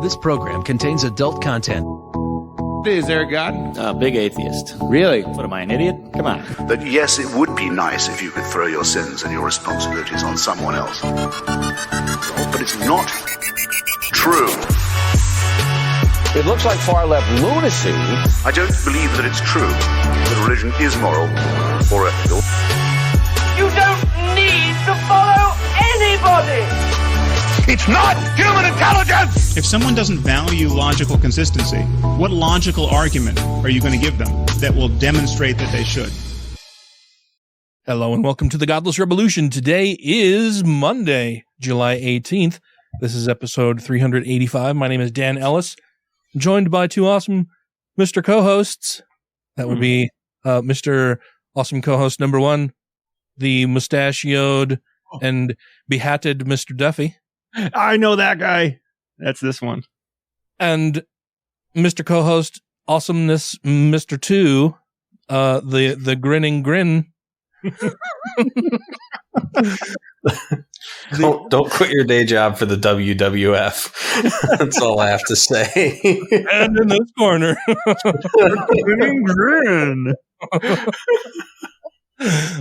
This program contains adult content. Is there a God? Big atheist. Really? What, am I an idiot? Come on. That yes, it would be nice if you could throw your sins and your responsibilities on someone else. But it's not true. It looks like far-left lunacy. I don't believe that it's true that religion is moral or ethical. You don't need to follow anybody! It's not human intelligence! If someone doesn't value logical consistency, what logical argument are you going to give them that will demonstrate that they should? Hello and welcome to the Godless Rebelution. Today is Monday, July 18th. This is episode 385. My name is Dan Ellis. I'm joined by two awesome Mr. co-hosts. That would be Mr. Awesome co-host number one, the mustachioed and behatted Mr. Duffy. I know that guy. That's this one. And Mr. co-host awesomeness, Mr. Two, the grinning grin. Don't quit your day job for the WWF. That's all I have to say. And in this corner, Grinning grin.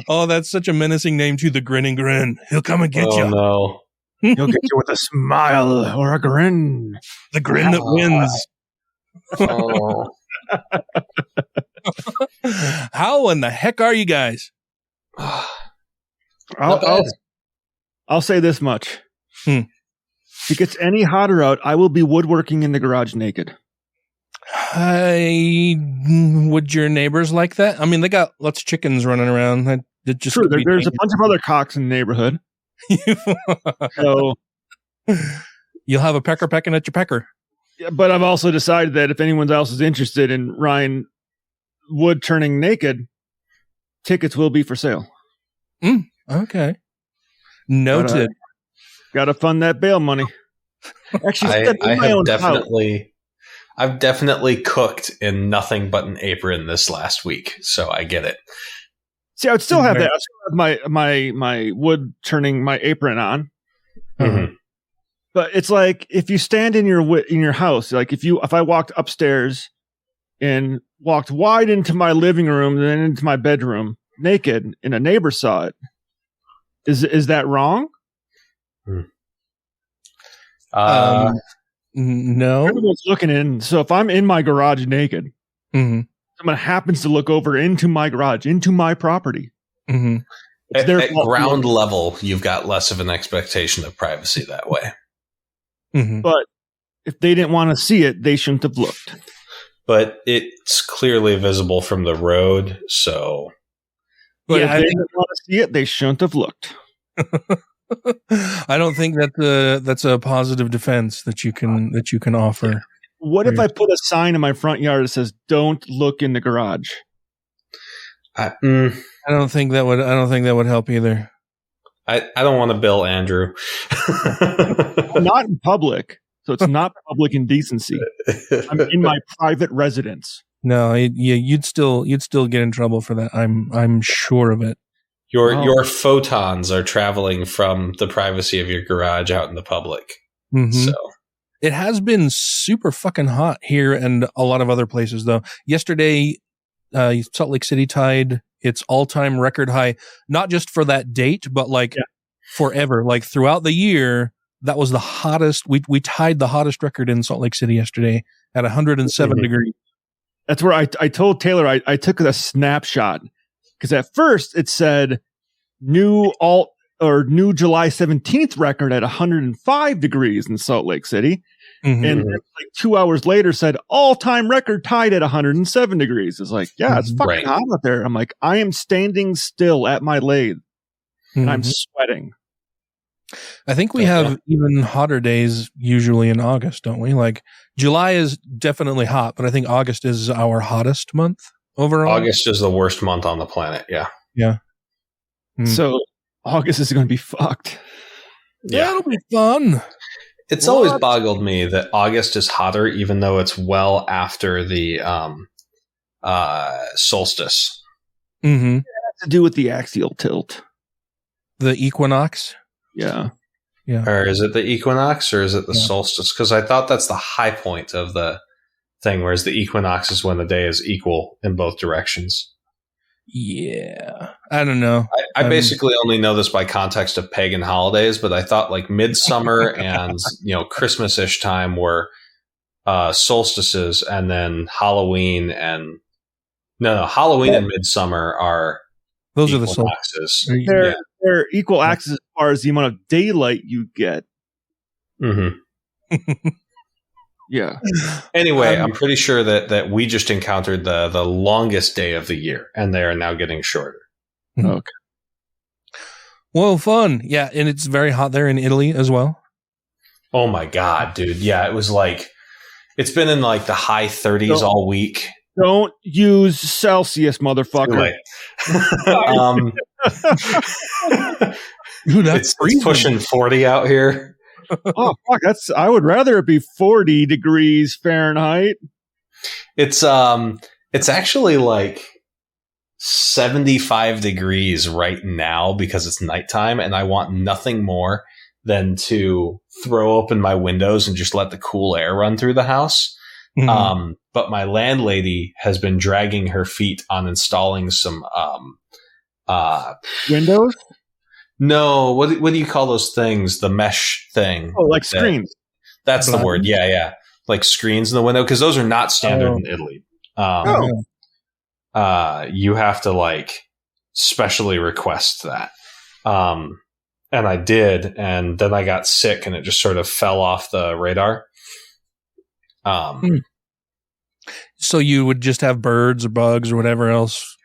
Oh, that's such a menacing name too. The grinning grin. He'll come and get you. Oh no. He'll get you with a smile or a grin. The grin that wins. Oh. How in the heck are you guys? I'll say this much. If it gets any hotter out, I will be woodworking in the garage naked. Would your neighbors like that? I mean, they got lots of chickens running around. True, there's a bunch of other cocks in the neighborhood. So you'll have a pecker pecking at your pecker. Yeah, but I've also decided that if anyone else is interested in Ryan Wood turning naked, tickets will be for sale. Okay. Noted. Got to fund that bail money. Actually, I've definitely cooked in nothing but an apron this last week, so I get it. See, I would still have that. I still have my wood turning my apron on. Mm-hmm. But it's like if you stand in your house, like if I walked upstairs and walked wide into my living room and then into my bedroom naked and a neighbor saw it, is that wrong? No. Everyone's looking in. So if I'm in my garage naked, someone happens to look over into my garage, into my property. At ground level, you've got less of an expectation of privacy that way. But if they didn't want to see it, they shouldn't have looked. But it's clearly visible from the road, so. But if they didn't want to see it, they shouldn't have looked. I don't think that's a positive defense that you can offer. What if I put a sign in my front yard that says "Don't look in the garage"? I don't think that would help either. I don't want to bill Andrew. Not in public, so it's not public indecency. I'm in my private residence. No, you'd still get in trouble for that. I'm sure of it. Your photons are traveling from the privacy of your garage out in the public. So it has been super fucking hot here and a lot of other places though. Yesterday, Salt Lake City tied its all-time record high, not just for that date, but forever. Like throughout the year, that was the hottest. We tied the hottest record in Salt Lake City yesterday at 107 degrees. That's where I told Taylor I took a snapshot because at first it said new July 17th record at 105 degrees in Salt Lake City. And like 2 hours later said all-time record tied at 107 degrees. It's like, yeah, it's fucking hot out there. I'm like, I am standing still at my lathe and I'm sweating. I think we have even hotter days usually in August, don't we? Like July is definitely hot, but I think August is our hottest month overall. August is the worst month on the planet. Yeah. Yeah. So August is going to be fucked. Yeah, it'll be fun. It's always boggled me that August is hotter, even though it's well after the solstice. It has to do with the axial tilt. The equinox? Yeah. Yeah. Or is it the equinox or is it the solstice? Because I thought that's the high point of the thing, whereas the equinox is when the day is equal in both directions. Yeah. I don't know. I basically only know this by context of pagan holidays, but I thought like midsummer and Christmas-ish time were solstices, and then Halloween and Halloween and midsummer are those are the solstices. They're equal axes as far as the amount of daylight you get. Mm-hmm. Yeah. Anyway, I'm pretty sure that we just encountered the longest day of the year, and they are now getting shorter. Okay. Well, fun. Yeah, and it's very hot there in Italy as well. Oh my God, dude. Yeah, it was like, it's been in like the high 30s all week. Don't use Celsius, motherfucker. Dude, it's pushing 40 out here. Oh fuck! I would rather it be 40 degrees Fahrenheit. It's actually like 75 degrees right now because it's nighttime, and I want nothing more than to throw open my windows and just let the cool air run through the house. Mm-hmm. But my landlady has been dragging her feet on installing some windows. No, what do you call those things? The mesh thing. Oh, like screens. That's the word. Yeah. Like screens in the window, because those are not standard in Italy. You have to like specially request that. And I did, and then I got sick, and it just sort of fell off the radar. So you would just have birds or bugs or whatever else.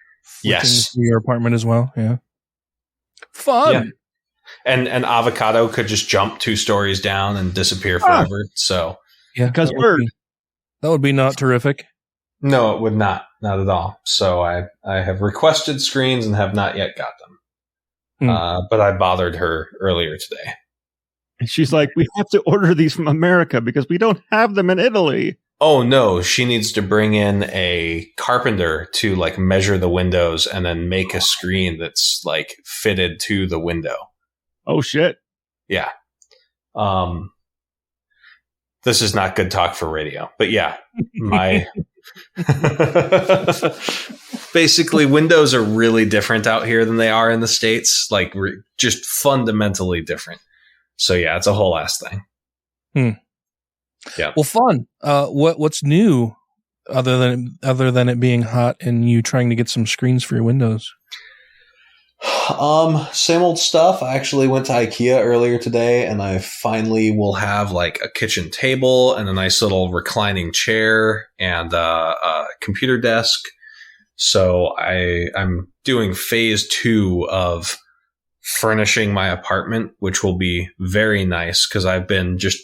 Yes. In your apartment as well. Yeah. Fun. Yeah. And an avocado could just jump 2 stories down and disappear forever. So yeah, because that would be not terrific. No, it would not at all. So I have requested screens and have not yet got them. But I bothered her earlier today. And she's like, we have to order these from America because we don't have them in Italy. Oh no, she needs to bring in a carpenter to like measure the windows and then make a screen that's like fitted to the window. Oh shit. Yeah. This is not good talk for radio, but yeah, basically windows are really different out here than they are in the States, like just fundamentally different. So yeah, it's a whole ass thing. Yeah. Well, fun. What's new other than it being hot and you trying to get some screens for your windows? Same old stuff. I actually went to IKEA earlier today, and I finally will have like a kitchen table and a nice little reclining chair and a computer desk. So I'm doing phase 2 of furnishing my apartment, which will be very nice because I've been just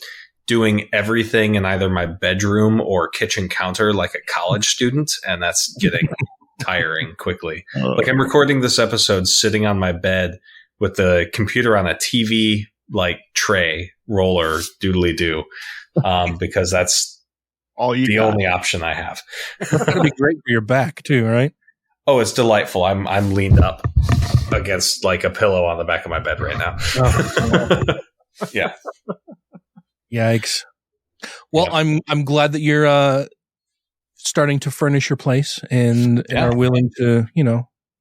doing everything in either my bedroom or kitchen counter like a college student, and that's getting tiring quickly. Like I'm recording this episode sitting on my bed with the computer on a TV like tray roller doodly do, because that's the only option I have. It's gonna be great for your back too, right? Oh, it's delightful. I'm leaned up against like a pillow on the back of my bed right now. Yeah. Yikes. Well, yeah. I'm glad that you're starting to furnish your place and are willing to,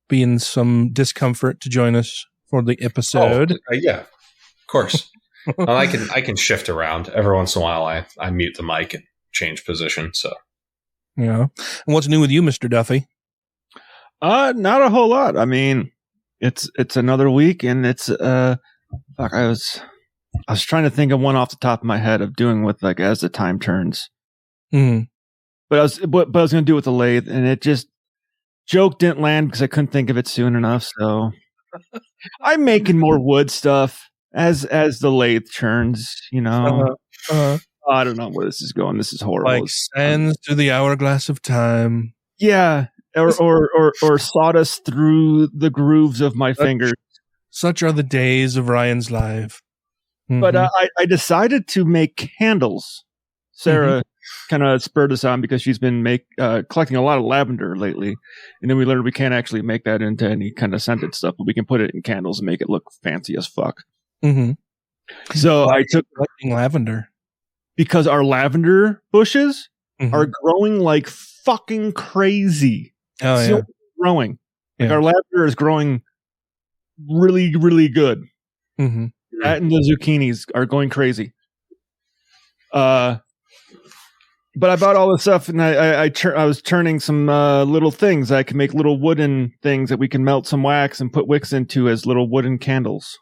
be in some discomfort to join us for the episode. Yeah, of course. I can shift around every once in a while. I mute the mic and change position. So yeah. And what's new with you, Mr. Duffy? Not a whole lot. I mean, it's another week, and it's I was trying to think of one off the top of my head of doing with like as the time turns. Mm-hmm. But I was going to do it with the lathe, and it just joke didn't land because I couldn't think of it soon enough. So I'm making more wood stuff as the lathe churns. I don't know where this is going. This is horrible. Like sands through the hourglass of time. Yeah, or sawdust through the grooves of my fingers. Such are the days of Ryan's life. Mm-hmm. But I decided to make candles. Sarah kind of spurred us on because she's been collecting a lot of lavender lately. And then we learned we can't actually make that into any kind of scented stuff, but we can put it in candles and make it look fancy as fuck. Mm-hmm. So I took collecting lavender because our lavender bushes Mhm. are growing like fucking crazy. Oh It's yeah. still growing. Like Yeah. our lavender is growing really, really good. hmm That and the zucchinis are going crazy. But I bought all this stuff, and I was turning some little things. I can make little wooden things that we can melt some wax and put wicks into as little wooden candles.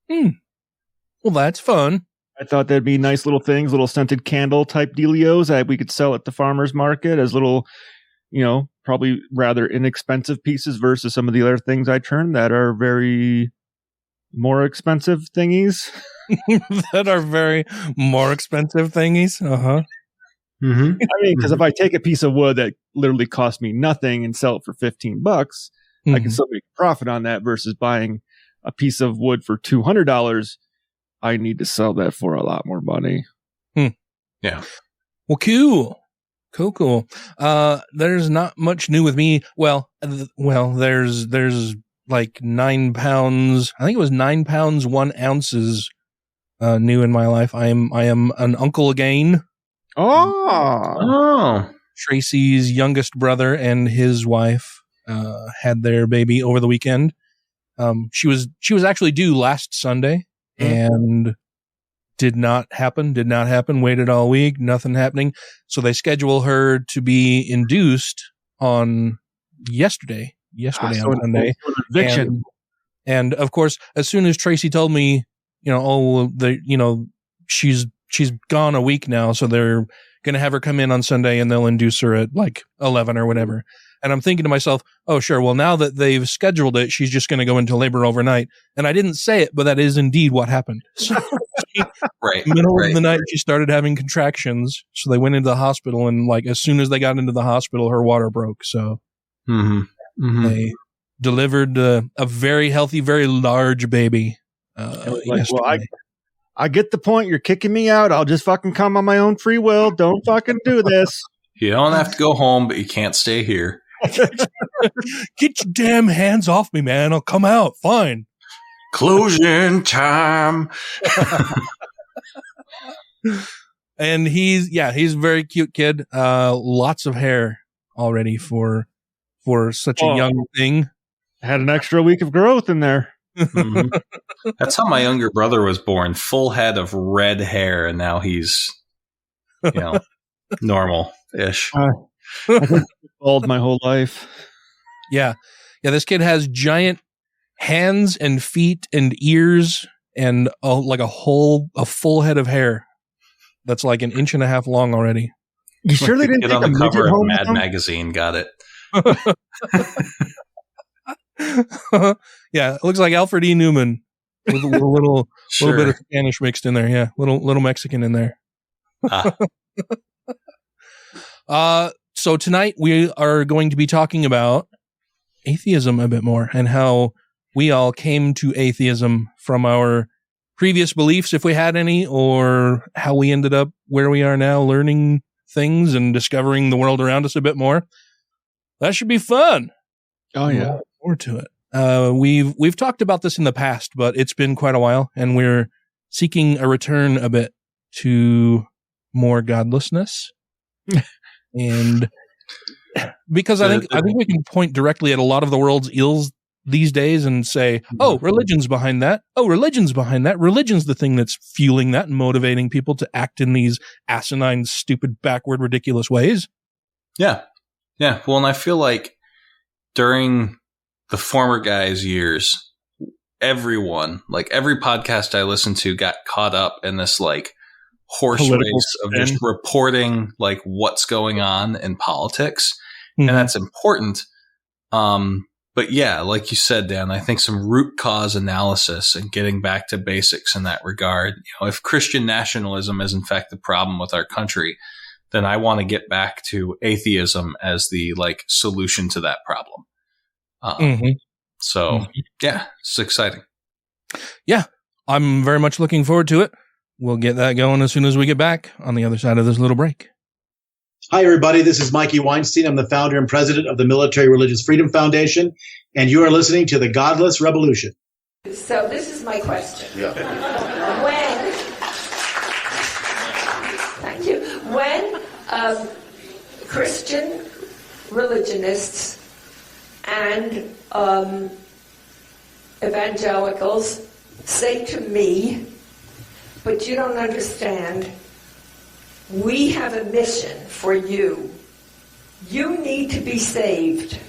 Well, that's fun. I thought that'd be nice little things, little scented candle type dealios that we could sell at the farmer's market as little, probably rather inexpensive pieces versus some of the other things I turn that are very more expensive thingies. That are very more expensive thingies. Uh-huh. Mm-hmm. I mean, because if I take a piece of wood that literally cost me nothing and sell it for $15, I can still make a profit on that versus buying a piece of wood for $200. I need to sell that for a lot more money. Yeah. Well, cool. There's not much new with me. Well, there's like 9 pounds. I think it was 9 pounds, 1 ounces, new in my life. I am an uncle again. Oh. Tracy's youngest brother and his wife, had their baby over the weekend. She was actually due last Sunday and did not happen, waited all week, nothing happening. So they schedule her to be induced on yesterday on Sunday. And of course, as soon as Tracy told me, she's gone a week now, so they're going to have her come in on Sunday and they'll induce her at like 11 or whatever. And I'm thinking to myself, oh, sure. Well, now that they've scheduled it, she's just going to go into labor overnight. And I didn't say it, but that is indeed what happened. So middle of the night, she started having contractions. So they went into the hospital, and like as soon as they got into the hospital, her water broke. So they delivered a very healthy, very large baby. I get the point. You're kicking me out. I'll just fucking come on my own free will. Don't fucking do this. You don't have to go home, but you can't stay here. Get your damn hands off me, man. I'll come out. Fine. Closing time. And he's a very cute kid. Lots of hair already for such a young thing. Had an extra week of growth in there. That's how my younger brother was born. Full head of red hair, and now he's, normal-ish. I've been bald my whole life. Yeah. This kid has giant hands and feet and ears and a full head of hair that's like 1.5 inches long already. You sure they didn't get take on a the midget cover of home Mad with them? Magazine? Got it. Yeah, it looks like Alfred E. Newman with a little bit of Spanish mixed in there. Yeah, little Mexican in there. So tonight we are going to be talking about atheism a bit more and how we all came to atheism from our previous beliefs, if we had any, or how we ended up where we are now, learning things and discovering the world around us a bit more. That should be fun. Oh yeah, look forward to it. We've talked about this in the past, but it's been quite a while, and we're seeking a return a bit to more godlessness. And because I think we can point directly at a lot of the world's ills these days and say, oh, religion's behind that. Oh, religion's behind that. Religion's the thing that's fueling that and motivating people to act in these asinine, stupid, backward, ridiculous ways. Yeah. Well, and I feel like during the former guy's years, everyone, like every podcast I listened to, got caught up in this like horse race of just reporting like what's going on in politics. And that's important. But yeah, like you said, Dan, I think some root cause analysis and getting back to basics in that regard. If Christian nationalism is in fact the problem with our country, then I want to get back to atheism as the like solution to that problem. So yeah, it's exciting. Yeah, I'm very much looking forward to it. We'll get that going as soon as we get back on the other side of this little break. Hi, everybody. This is Mikey Weinstein. I'm the founder and president of the Military Religious Freedom Foundation, and you are listening to the Godless Rebelution. So this is my question. Yeah. Thank you. When Christian religionists and evangelicals say to me, but you don't understand, we have a mission for you. You need to be saved.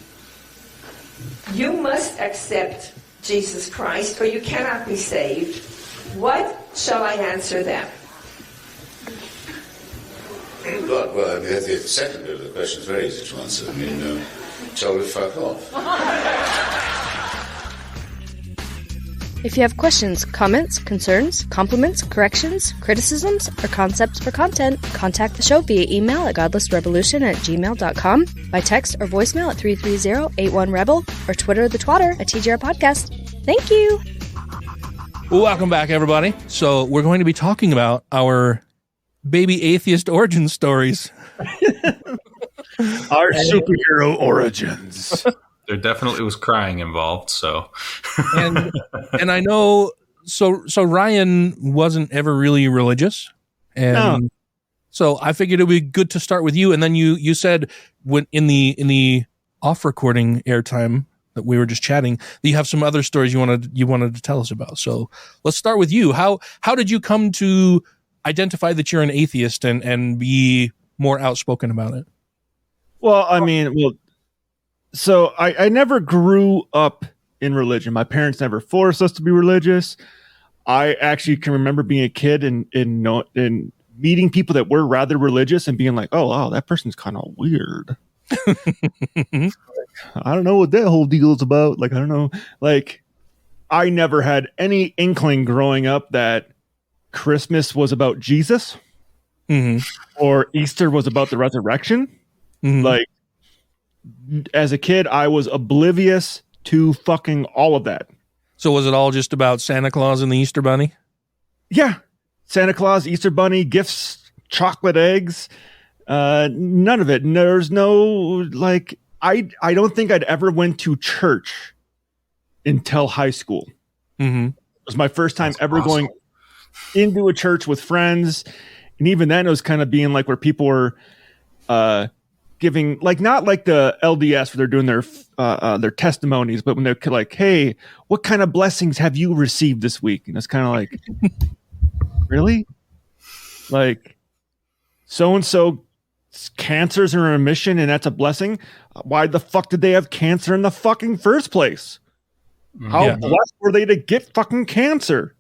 You must accept Jesus Christ, or you cannot be saved. What shall I answer them? God, well, the second bit of the question is very easy to answer. I mean, shall we fuck off? If you have questions, comments, concerns, compliments, corrections, criticisms, or concepts for content, contact the show via email at godlessrebelution@gmail.com, by text or voicemail at 330-81-REBEL, or Twitter the twatter at TGR Podcast. Thank you! Welcome back, everybody. So we're going to be talking about our baby atheist origin stories. Our superhero origins. There definitely was crying involved, so. and I know, so Ryan wasn't ever really religious, and No. so I figured it would be good to start with you. And then you said when in the off recording airtime that we were just chatting, that you have some other stories you wanted to tell us about. So let's start with you. How did you come to identify that you're an atheist and be more outspoken about it? Well, I mean, so I never grew up in religion. My parents never forced us to be religious. I actually can remember being a kid and meeting people that were rather religious and being like, oh, wow, that person's kind of weird. I don't know what that whole deal is about. Like, I don't know. Like, I never had any inkling growing up that Christmas was about Jesus, or Easter was about the resurrection. Like, as a kid, I was oblivious to fucking all of that. So was it all just about Santa Claus and the Easter Bunny? Yeah. Santa Claus, Easter Bunny, gifts, chocolate eggs, none of it. There's no, like, I don't think I'd ever went to church until high school. It was my first time ever going into a church with friends. And even then it was kind of being like where people were giving, like, not like the LDS where they're doing their testimonies, but when they're like, hey, what kind of blessings have you received this week? And it's kind of like, really? Like, so-and-so cancers are in remission and that's a blessing? Why the fuck did they have cancer in the fucking first place? How blessed were they to get fucking cancer?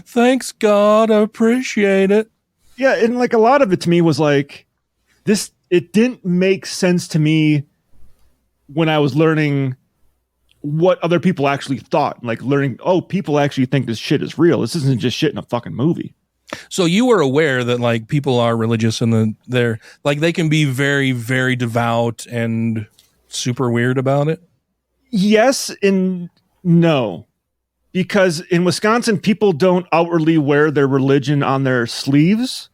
Thanks God, I appreciate it. Yeah, and like a lot of it to me was like, this, it didn't make sense to me when I was learning what other people actually thought. Like learning, oh, people actually think this shit is real. This isn't just shit in a fucking movie. So you were aware that like people are religious and they're like, they can be very, very devout and super weird about it? Yes and no. Because in Wisconsin, people don't outwardly wear their religion on their sleeves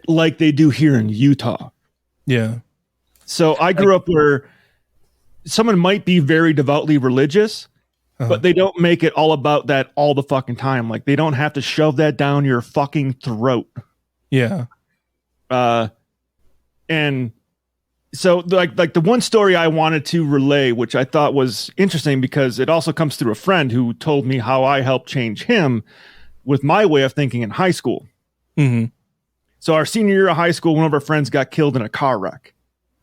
like they do here in Utah. Yeah. So I grew up where someone might be very devoutly religious, but they don't make it all about that all the fucking time. Like they don't have to shove that down your fucking throat. Yeah. And so like the one story I wanted to relay, which I thought was interesting because it also comes through a friend who told me how I helped change him with my way of thinking in high school. So our senior year of high school, one of our friends got killed in a car wreck.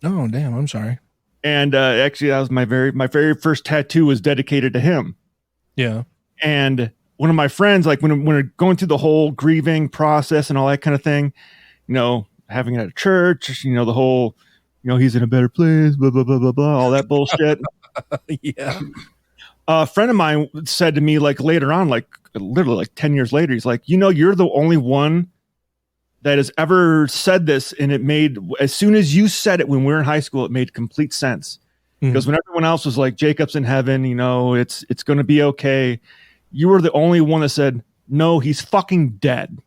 Oh, damn. I'm sorry. And actually that was my very first tattoo was dedicated to him. Yeah. And one of my friends, like when we're going through the whole grieving process and all that kind of thing, you know, having it at a church, you know, the whole, you know, he's in a better place, blah, blah, blah, blah, blah, all that bullshit. Yeah. A friend of mine said to me, like later on, like literally like 10 years later, he's like, you know, you're the only one that has ever said this. And it made, as soon as you said it when we were in high school, it made complete sense. Because when everyone else was like, Jacob's in heaven, you know, it's going to be okay. You were the only one that said, no, he's fucking dead.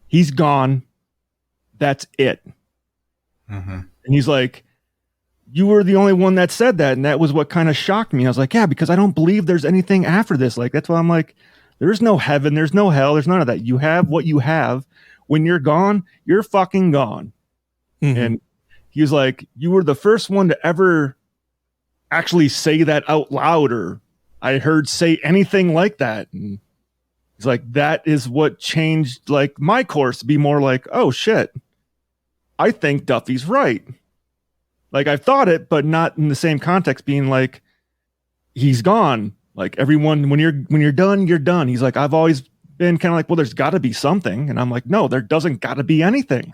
He's gone. That's it. And he's like, you were the only one that said that. And that was what kind of shocked me. I was like, yeah, because I don't believe there's anything after this. Like, that's why I'm like, there's no heaven. There's no hell. There's none of that. You have what you have. When you're gone, you're fucking gone. Mm-hmm. And he was like, you were the first one to ever actually say that out loud, or I heard say anything like that. And he's like, that is what changed like my course to be more like, oh shit, I think Duffy's right. Like I've thought it, but not in the same context, being like, he's gone. Like everyone, when you're done, you're done. He's like, I've always been kind of like, well, there's got to be something. And I'm like, no, there doesn't got to be anything.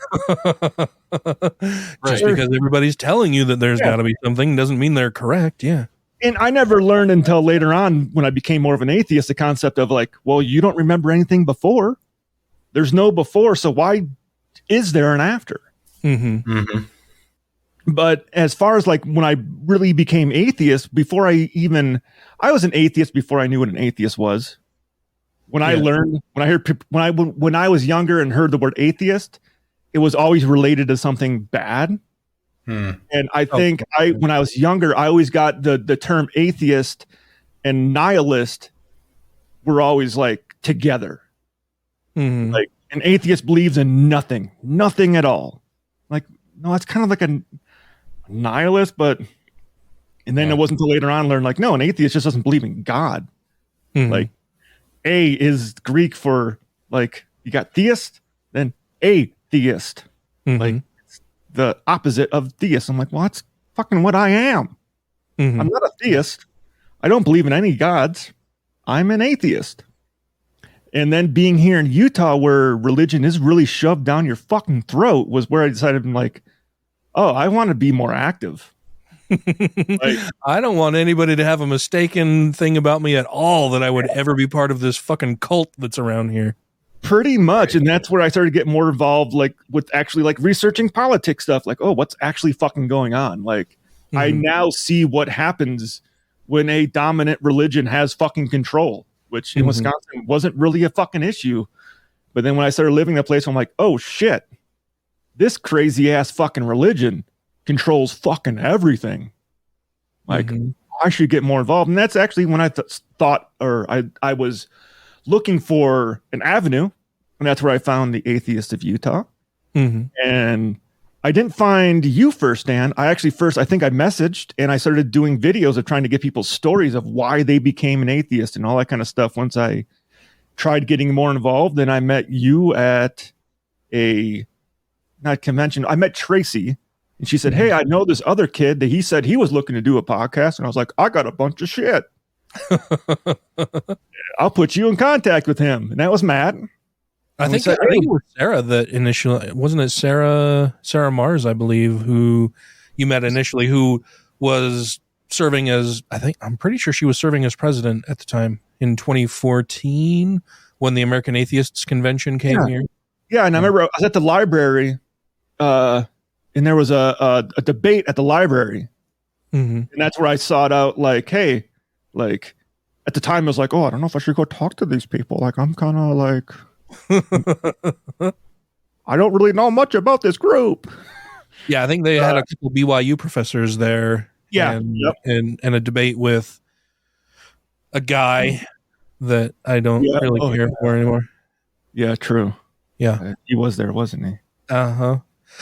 Just because everybody's telling you that there's got to be something doesn't mean they're correct. Yeah. And I never learned until later on when I became more of an atheist, the concept of like, well, you don't remember anything before. There's no before. So why is there an after? Mm-hmm. Mm-hmm. But as far as like when I really became atheist, before I was an atheist before I knew what an atheist was. When I learned, when I was younger and heard the word atheist, it was always related to something bad. And I think when I was younger, I always got the term atheist and nihilist were always like together. Mm-hmm. Like an atheist believes in nothing at all. Like, no, that's kind of like a nihilist, and then it wasn't until later on I learned like, no, an atheist just doesn't believe in God. Mm-hmm. Like A is Greek for like, you got theist, then atheist. Mm-hmm. Like it's the opposite of theist. I'm like, well, that's fucking what I am. Mm-hmm. I'm not a theist. I don't believe in any gods. I'm an atheist. And then being here in Utah where religion is really shoved down your fucking throat was where I decided, I'm like, oh, I want to be more active. Like, I don't want anybody to have a mistaken thing about me at all that I would ever be part of this fucking cult that's around here. Pretty much. And that's where I started to get more involved, like with actually like researching politics stuff. Like, oh, what's actually fucking going on? Like, I now see what happens when a dominant religion has fucking control, which in Wisconsin wasn't really a fucking issue. But then when I started living in a place, I'm like, oh shit, this crazy ass fucking religion controls fucking everything. Like, I should get more involved. And that's actually when I thought, or I was looking for an avenue, and that's where I found the Atheist of Utah. And I didn't find you first, Dan. I think I messaged and I started doing videos of trying to get people's stories of why they became an atheist and all that kind of stuff. Once I tried getting more involved, then I met you at not convention. I met Tracy, and she said, hey, I know this other kid that he said he was looking to do a podcast. And I was like, I got a bunch of shit. I'll put you in contact with him. And that was Matt. I think it was Sarah that initially, wasn't it Sarah Mars, I believe, who you met initially, who was serving as, I'm pretty sure she was serving as president at the time in 2014 when the American Atheists Convention came here. Yeah. And I remember I was at the library, and there was a debate at the library. And that's where I sought out like, hey, like at the time I was like, oh, I don't know if I should go talk to these people. Like, I'm kind of like, I don't really know much about this group. Yeah, I think they had a couple BYU professors there. Yeah, and a debate with a guy that I don't really care for anymore. Yeah, true. Yeah, he was there, wasn't he?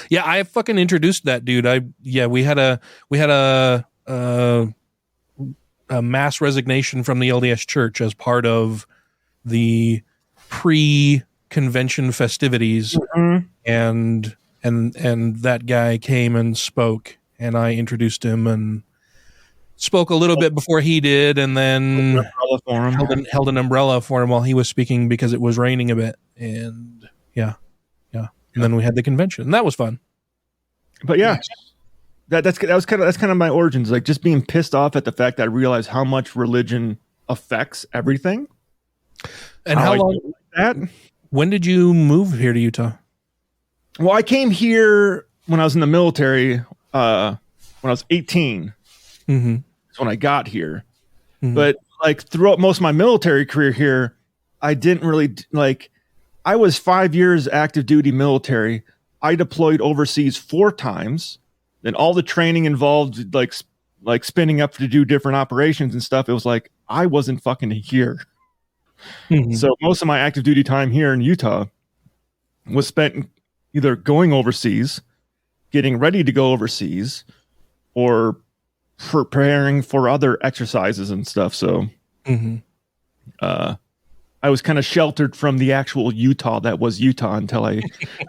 Yeah, I fucking introduced that dude. We had a mass resignation from the LDS Church as part of the pre-convention festivities, and that guy came and spoke, and I introduced him and spoke a little bit before he did, and then held an umbrella for him while he was speaking because it was raining a bit, and and then we had the convention, and that was fun. But that's kind of my origins, like just being pissed off at the fact that I realized how much religion affects everything. And how long? When did you move here to Utah? Well, I came here when I was in the military. When I was 18, that's when I got here. But like throughout most of my military career here, I didn't really like. I was 5 years active duty military. I deployed overseas 4 times. and all the training involved, like spinning up to do different operations and stuff. It was like I wasn't fucking here. Mm-hmm. So most of my active duty time here in Utah was spent either going overseas, getting ready to go overseas, or preparing for other exercises and stuff. So I was kind of sheltered from the actual Utah that was Utah until I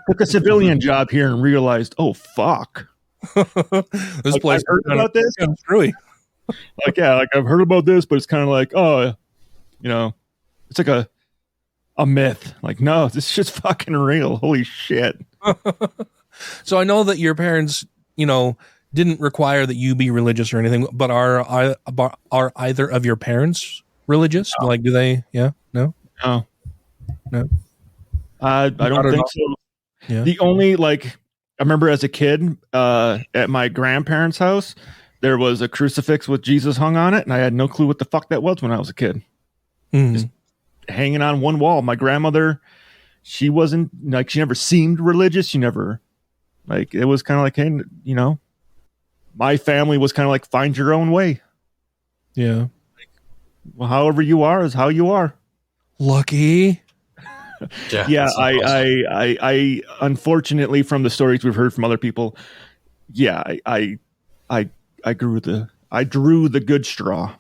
took a civilian job here and realized, oh, fuck. This place I've heard about this. Really? I've heard about this, but it's kind of like, oh, it's like a myth. Like, no, this shit's fucking real. Holy shit. So I know that your parents, didn't require that you be religious or anything, but are either of your parents religious? No. Like, do they? Yeah, no. I don't think so. Yeah. The only I remember as a kid at my grandparents' house, there was a crucifix with Jesus hung on it, and I had no clue what the fuck that was when I was a kid. Just hanging on one wall. My grandmother, she wasn't she never seemed religious. She never it was kind of like, hey, my family was kind of like, find your own way. Yeah. Well, however you are is how you are. Lucky. Yeah, I unfortunately, from the stories we've heard from other people, I drew the good straw.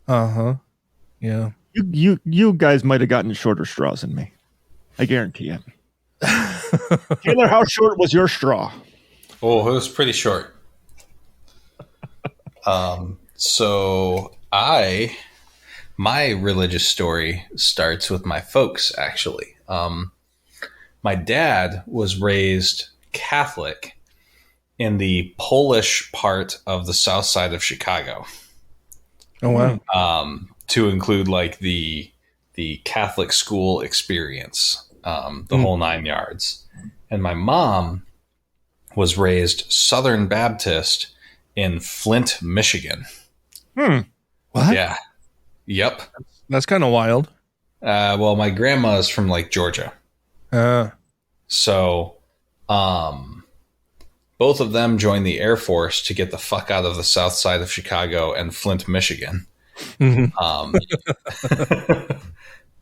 Yeah. You guys might have gotten shorter straws than me. I guarantee it. Taylor, how short was your straw? Oh, it was pretty short. So my religious story starts with my folks, actually. My dad was raised Catholic in the Polish part of the south side of Chicago. Oh, wow. To include the Catholic school experience, the whole 9 yards. And my mom was raised Southern Baptist in Flint, Michigan. What? Yeah. Yep. That's kind of wild. Well, my grandma is from Georgia. So, both of them joined the Air Force to get the fuck out of the south side of Chicago and Flint, Michigan.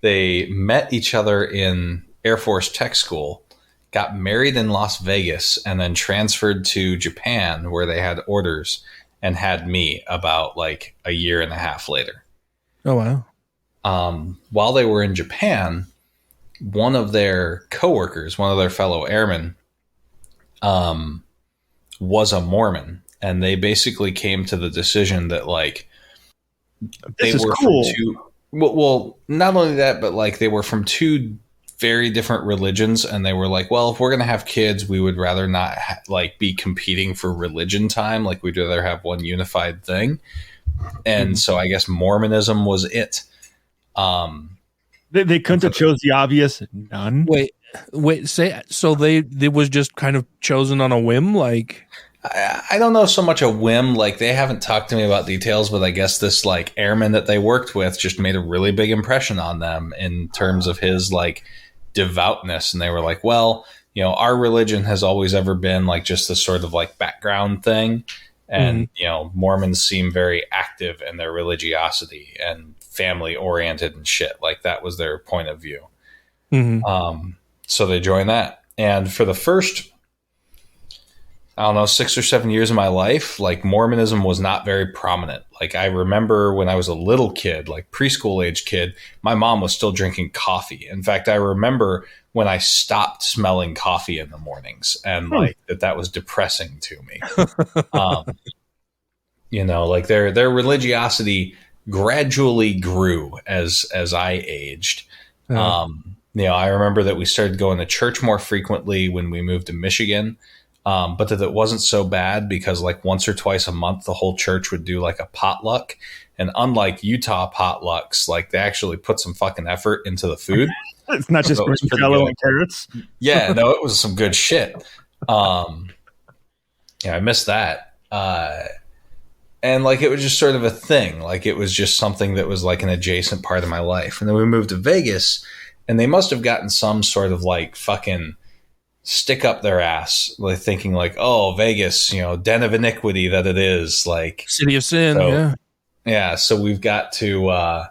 They met each other in Air Force Tech School, got married in Las Vegas, and then transferred to Japan, where they had orders, and had me about a year and a half later. Oh, wow. While they were in Japan, one of their coworkers, one of their fellow airmen, was a Mormon, and they basically came to the decision that they were cool. From two. Well, not only that, but they were from two very different religions, and they were like, well, if we're going to have kids, we would rather not be competing for religion time. We'd rather have one unified thing. And so I guess Mormonism was it. They couldn't have chose the obvious none. Wait, say, so they was just kind of chosen on a whim? I don't know so much a whim. They haven't talked to me about details, but I guess this airman that they worked with just made a really big impression on them in terms of his devoutness. And they were like, well, our religion has always ever been just this sort of background thing. And, Mormons seem very active in their religiosity and family oriented and shit. That was their point of view. So they joined that. And for the first, 6 or 7 years of my life, Mormonism was not very prominent. I remember when I was a little kid, preschool age kid, my mom was still drinking coffee. In fact, I remember when I stopped smelling coffee in the mornings, and that was depressing to me. Their religiosity gradually grew as I aged. I remember that we started going to church more frequently when we moved to Michigan. But that it wasn't so bad because once or twice a month, the whole church would do a potluck. And unlike Utah potlucks, they actually put some fucking effort into the food. It's not just jello and carrots. Yeah, no, it was some good shit. I missed that. And it was just sort of a thing. It was just something that was an adjacent part of my life. And then we moved to Vegas, and they must have gotten some sort of fucking stick up their ass, like thinking like, oh, Vegas, den of iniquity that it is, like city of sin. Yeah. So we've got to,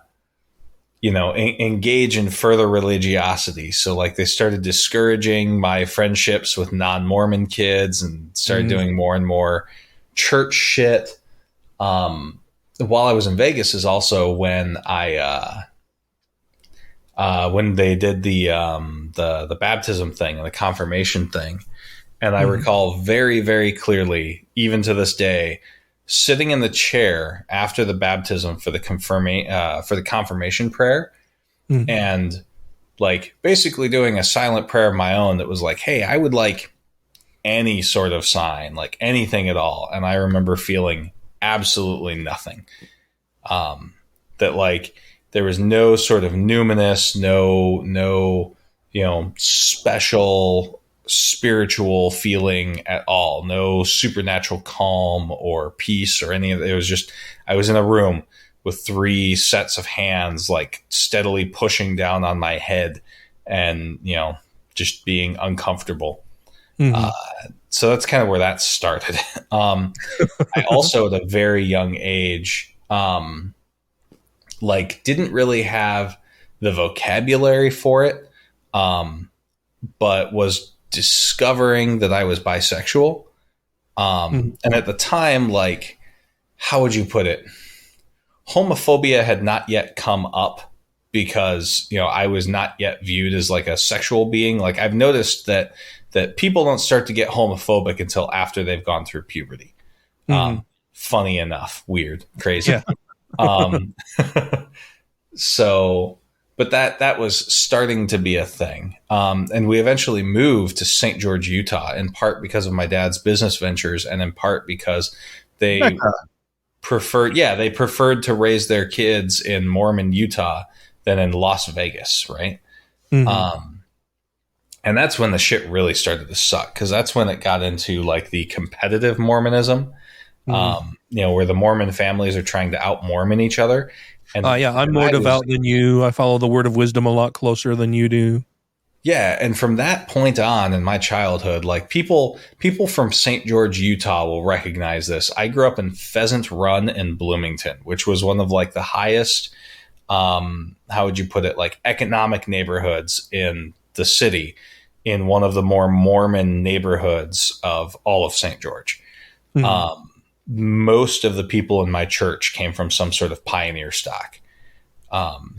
engage in further religiosity. So like they started discouraging my friendships with non-Mormon kids and started doing more and more church shit. While I was in Vegas is also when when they did the baptism thing and the confirmation thing. And I recall very, very clearly, even to this day, sitting in the chair after the baptism for the confirmation prayer, and like basically doing a silent prayer of my own that was like, hey, I would like any sort of sign, like anything at all. And I remember feeling absolutely nothing. That like there was no sort of numinous, no special spiritual feeling at all, no supernatural calm or peace or any of it. It was just, I was in a room with 3 sets of hands, like steadily pushing down on my head and, just being uncomfortable. So that's kind of where that started. I also, at a very young age, didn't really have the vocabulary for it, but was discovering that I was bisexual. And at the time, like, how would you put it? Homophobia had not yet come up because, I was not yet viewed as like a sexual being. Like I've noticed that people don't start to get homophobic until after they've gone through puberty. Funny enough, weird, crazy. Yeah. So, but that was starting to be a thing. And we eventually moved to St. George, Utah, in part because of my dad's business ventures and in part because they preferred to raise their kids in Mormon Utah than in Las Vegas. Right. And that's when the shit really started to suck. 'Cause that's when it got into like the competitive Mormonism, where the Mormon families are trying to out-Mormon each other. And I'm more devout than you. I follow the word of wisdom a lot closer than you do. Yeah, and from that point on in my childhood, like people from St. George, Utah will recognize this. I grew up in Pheasant Run in Bloomington, which was one of like the highest, how would you put it, like economic neighborhoods in the city, in one of the more Mormon neighborhoods of all of St. George. Most of the people in my church came from some sort of pioneer stock,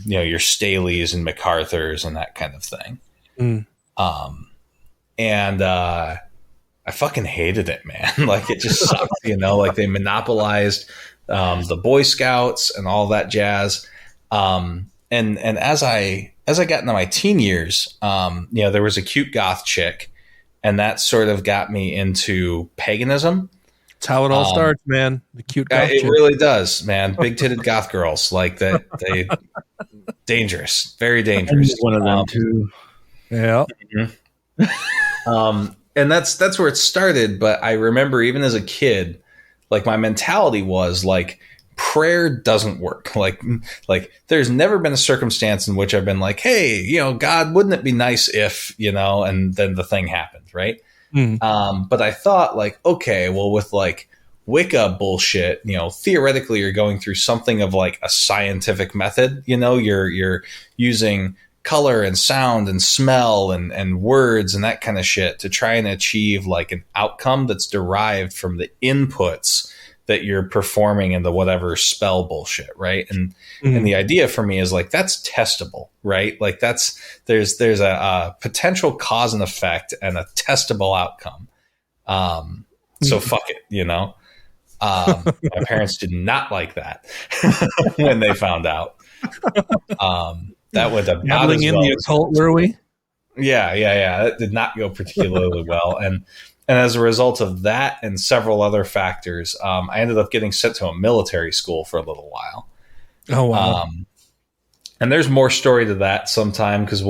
your Staleys and MacArthurs and that kind of thing. And I fucking hated it, man. Like it just sucked, like they monopolized the Boy Scouts and all that jazz. And as I got into my teen years, there was a cute goth chick, and that sort of got me into paganism. That's how it all starts, man. The cute goth it chick. really does, man. Big-titted goth girls, like that. They dangerous, very dangerous. One of them too. Yeah. And that's where it started. But I remember even as a kid, like my mentality was like, prayer doesn't work. Like there's never been a circumstance in which I've been like, hey, God, wouldn't it be nice if, and then the thing happened. Right. But I thought like, okay, well with like Wicca bullshit, theoretically you're going through something of like a scientific method, you're using color and sound and smell and words and that kind of shit to try and achieve like an outcome that's derived from the inputs that you're performing in the whatever spell bullshit. Right. And the idea for me is like, that's testable, right? Like there's a potential cause and effect and a testable outcome. So fuck it, my parents did not like that when they found out. That went about dabbling in the occult, were we? Yeah. That did not go particularly well. And as a result of that and several other factors, I ended up getting sent to a military school for a little while. Oh, wow. And there's more story to that sometime because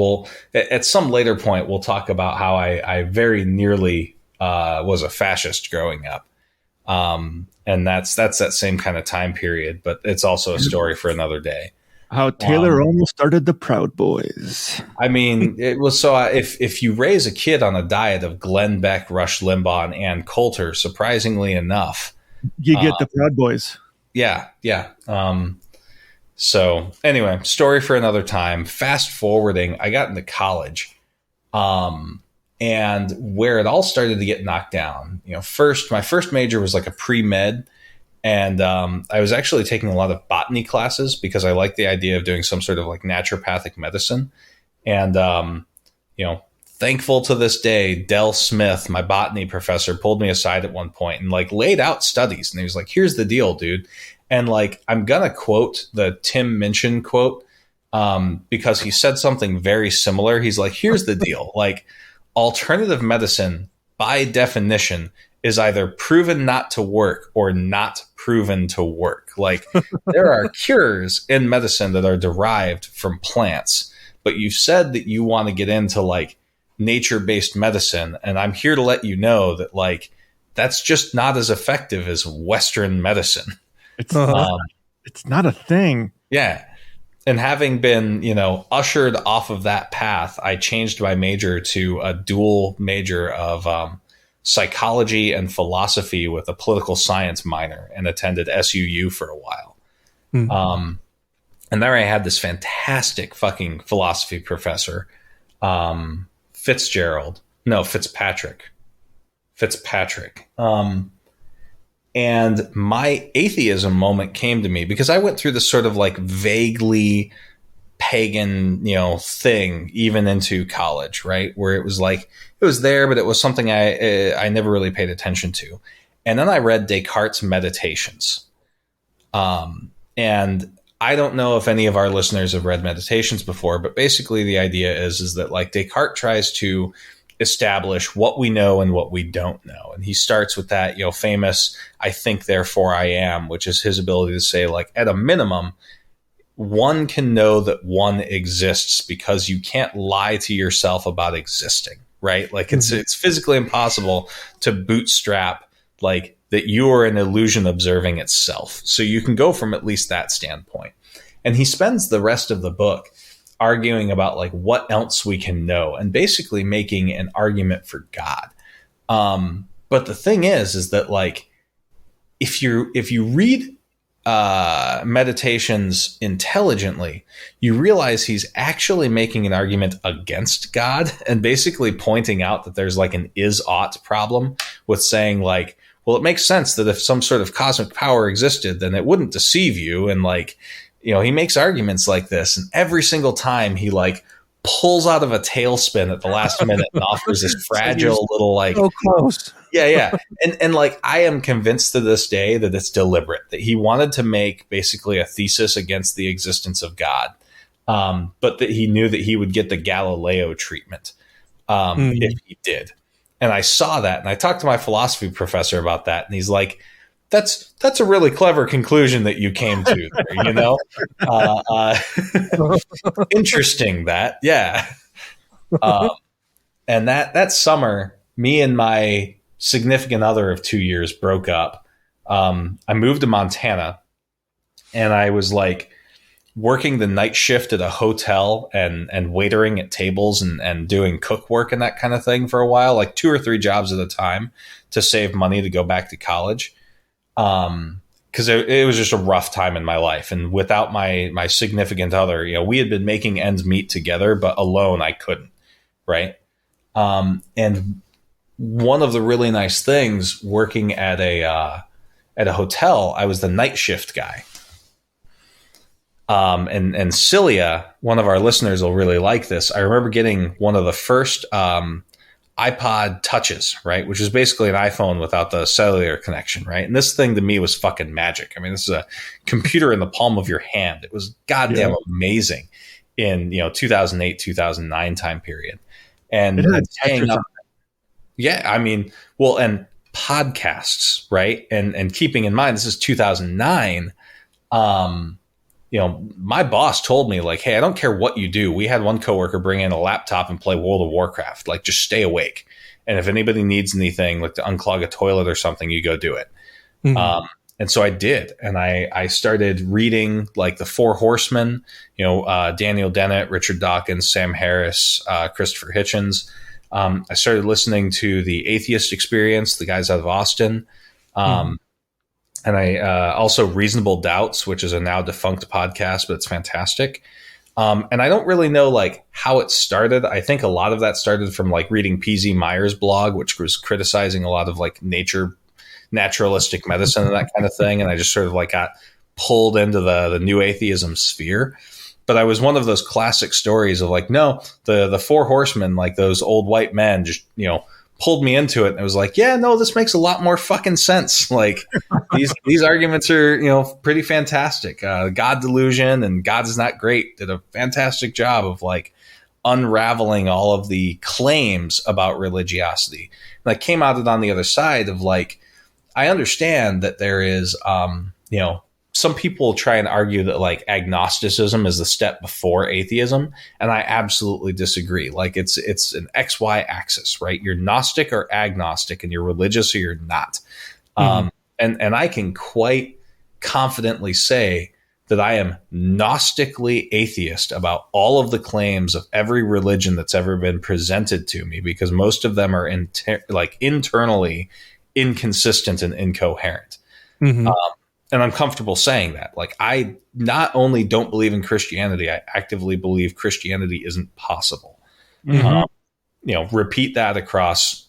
at some later point, we'll talk about how I very nearly was a fascist growing up. And that's that same kind of time period, but it's also a story for another day. How Taylor almost started the Proud Boys. I mean, it was so if you raise a kid on a diet of Glenn Beck, Rush Limbaugh, and Ann Coulter, surprisingly enough, you get the Proud Boys. Yeah. So anyway, story for another time. Fast forwarding, I got into college, and where it all started to get knocked down. My first major was like a pre-med. And I was actually taking a lot of botany classes because I liked the idea of doing some sort of like naturopathic medicine. And, thankful to this day, Del Smith, my botany professor, pulled me aside at one point and like laid out studies. And he was like, here's the deal, dude. And like, I'm going to quote the Tim Minchin quote because he said something very similar. He's like, here's the deal. Like, alternative medicine, by definition, is either proven not to work or not proven to work. Like, there are cures in medicine that are derived from plants, but you said that you want to get into like nature-based medicine. And I'm here to let you know that like, that's just not as effective as Western medicine. It's not a thing. Yeah. And having been, ushered off of that path, I changed my major to a dual major of, psychology and philosophy with a political science minor and attended SUU for a while. Mm-hmm. And there I had this fantastic fucking philosophy professor, Fitzpatrick. And my atheism moment came to me because I went through this sort of like vaguely pagan, thing even into college, right? Where it was like, it was there, but it was something I never really paid attention to. And then I read Descartes' Meditations. And I don't know if any of our listeners have read Meditations before, but basically the idea is that like Descartes tries to establish what we know and what we don't know. And he starts with that, famous, I think, therefore I am, which is his ability to say like, at a minimum, one can know that one exists because you can't lie to yourself about existing, right? Like it's physically impossible to bootstrap like that you are an illusion observing itself. So you can go from at least that standpoint. And he spends the rest of the book arguing about like what else we can know and basically making an argument for God. But the thing is that like, if you read Meditations intelligently, you realize he's actually making an argument against God and basically pointing out that there's like an is-ought problem with saying like, well, it makes sense that if some sort of cosmic power existed, then it wouldn't deceive you. And like, he makes arguments like this. And every single time he like pulls out of a tailspin at the last minute and offers this fragile little like, so close. Yeah. And like, I am convinced to this day that it's deliberate, that he wanted to make basically a thesis against the existence of God. But that he knew that he would get the Galileo treatment if he did. And I saw that, and I talked to my philosophy professor about that. And he's like, that's a really clever conclusion that you came to there, Interesting that. Yeah. And that summer, me and my significant other of 2 years broke up. I moved to Montana, and I was like working the night shift at a hotel and waitering at tables and doing cook work and that kind of thing for a while, like 2 or 3 jobs at a time to save money to go back to college. Cause it was just a rough time in my life. And without my significant other, we had been making ends meet together, but alone I couldn't. Right. And one of the really nice things working at a hotel, I was the night shift guy. And Celia, one of our listeners, will really like this. I remember getting one of the first iPod touches, right? Which is basically an iPhone without the cellular connection, right? And this thing to me was fucking magic. I mean, this is a computer in the palm of your hand. It was goddamn amazing in, 2008, 2009 time period. And hanging up. Yeah, I mean, well, and podcasts, right? And keeping in mind, this is 2009. My boss told me like, hey, I don't care what you do. We had one coworker bring in a laptop and play World of Warcraft. Like, just stay awake. And if anybody needs anything, like to unclog a toilet or something, you go do it. Mm-hmm. And so I did. And I started reading like the Four Horsemen, Daniel Dennett, Richard Dawkins, Sam Harris, Christopher Hitchens. I started listening to the Atheist Experience, the guys out of Austin. And I also Reasonable Doubts, which is a now defunct podcast, but it's fantastic. And I don't really know like how it started. I think a lot of that started from like reading P.Z. Meyer's blog, which was criticizing a lot of like naturalistic medicine and that kind of thing. And I just sort of like got pulled into the new atheism sphere. But I was one of those classic stories of like, no, the Four Horsemen, like those old white men just, pulled me into it. And it was like, yeah, no, this makes a lot more fucking sense. Like these arguments are, pretty fantastic. God delusion and God is not great did a fantastic job of like unraveling all of the claims about religiosity. And I came out it on the other side of like, I understand that there is, some people try and argue that like agnosticism is the step before atheism. And I absolutely disagree. Like it's an XY axis, right? You're Gnostic or agnostic and you're religious or you're not. And I can quite confidently say that I am Gnostically atheist about all of the claims of every religion that's ever been presented to me, because most of them are internally inconsistent and incoherent. And I'm comfortable saying that. Like, I not only don't believe in Christianity, I actively believe Christianity isn't possible. Repeat that across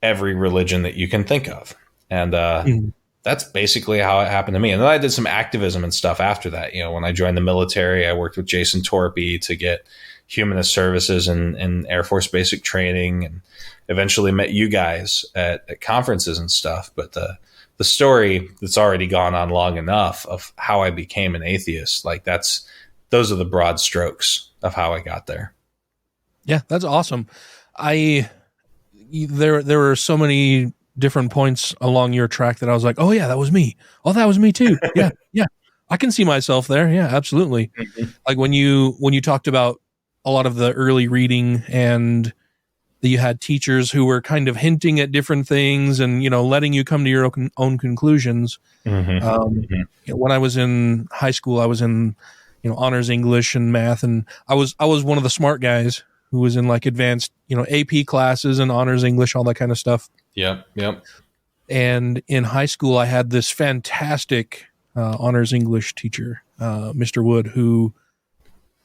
every religion that you can think of. And that's basically how it happened to me. And then I did some activism and stuff after that. When I joined the military, I worked with Jason Torpy to get humanist services and Air Force basic training, and eventually met you guys at conferences and stuff. But the story that's already gone on long enough of how I became an atheist, like those are the broad strokes of how I got there. Yeah, that's awesome. There were so many different points along your track that I was like, oh yeah, that was me. Oh, that was me too. Yeah. Yeah. I can see myself there. Yeah, absolutely. Like when you talked about a lot of the early reading and that you had teachers who were kind of hinting at different things and, letting you come to your own conclusions. When I was in high school, I was in, honors English and math. And I was one of the smart guys who was in like advanced, AP classes and honors English, all that kind of stuff. Yep. And in high school, I had this fantastic honors English teacher, Mr. Wood, who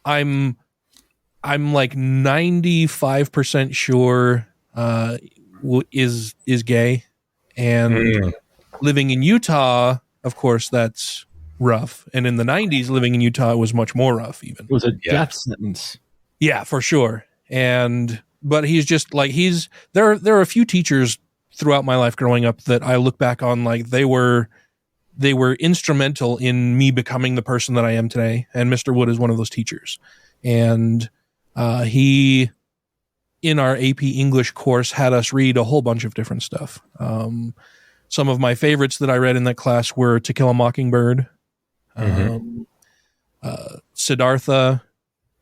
I'm like 95% sure is gay, and living in Utah, of course, that's rough. And in the 90s, living in Utah was much more rough. Even it was a death sentence. Yeah, for sure. But he's just like there are a few teachers throughout my life growing up that I look back on like they were instrumental in me becoming the person that I am today. And Mr. Wood is one of those teachers. And he, in our AP English course, had us read a whole bunch of different stuff. Some of my favorites that I read in that class were To Kill a Mockingbird, Siddhartha.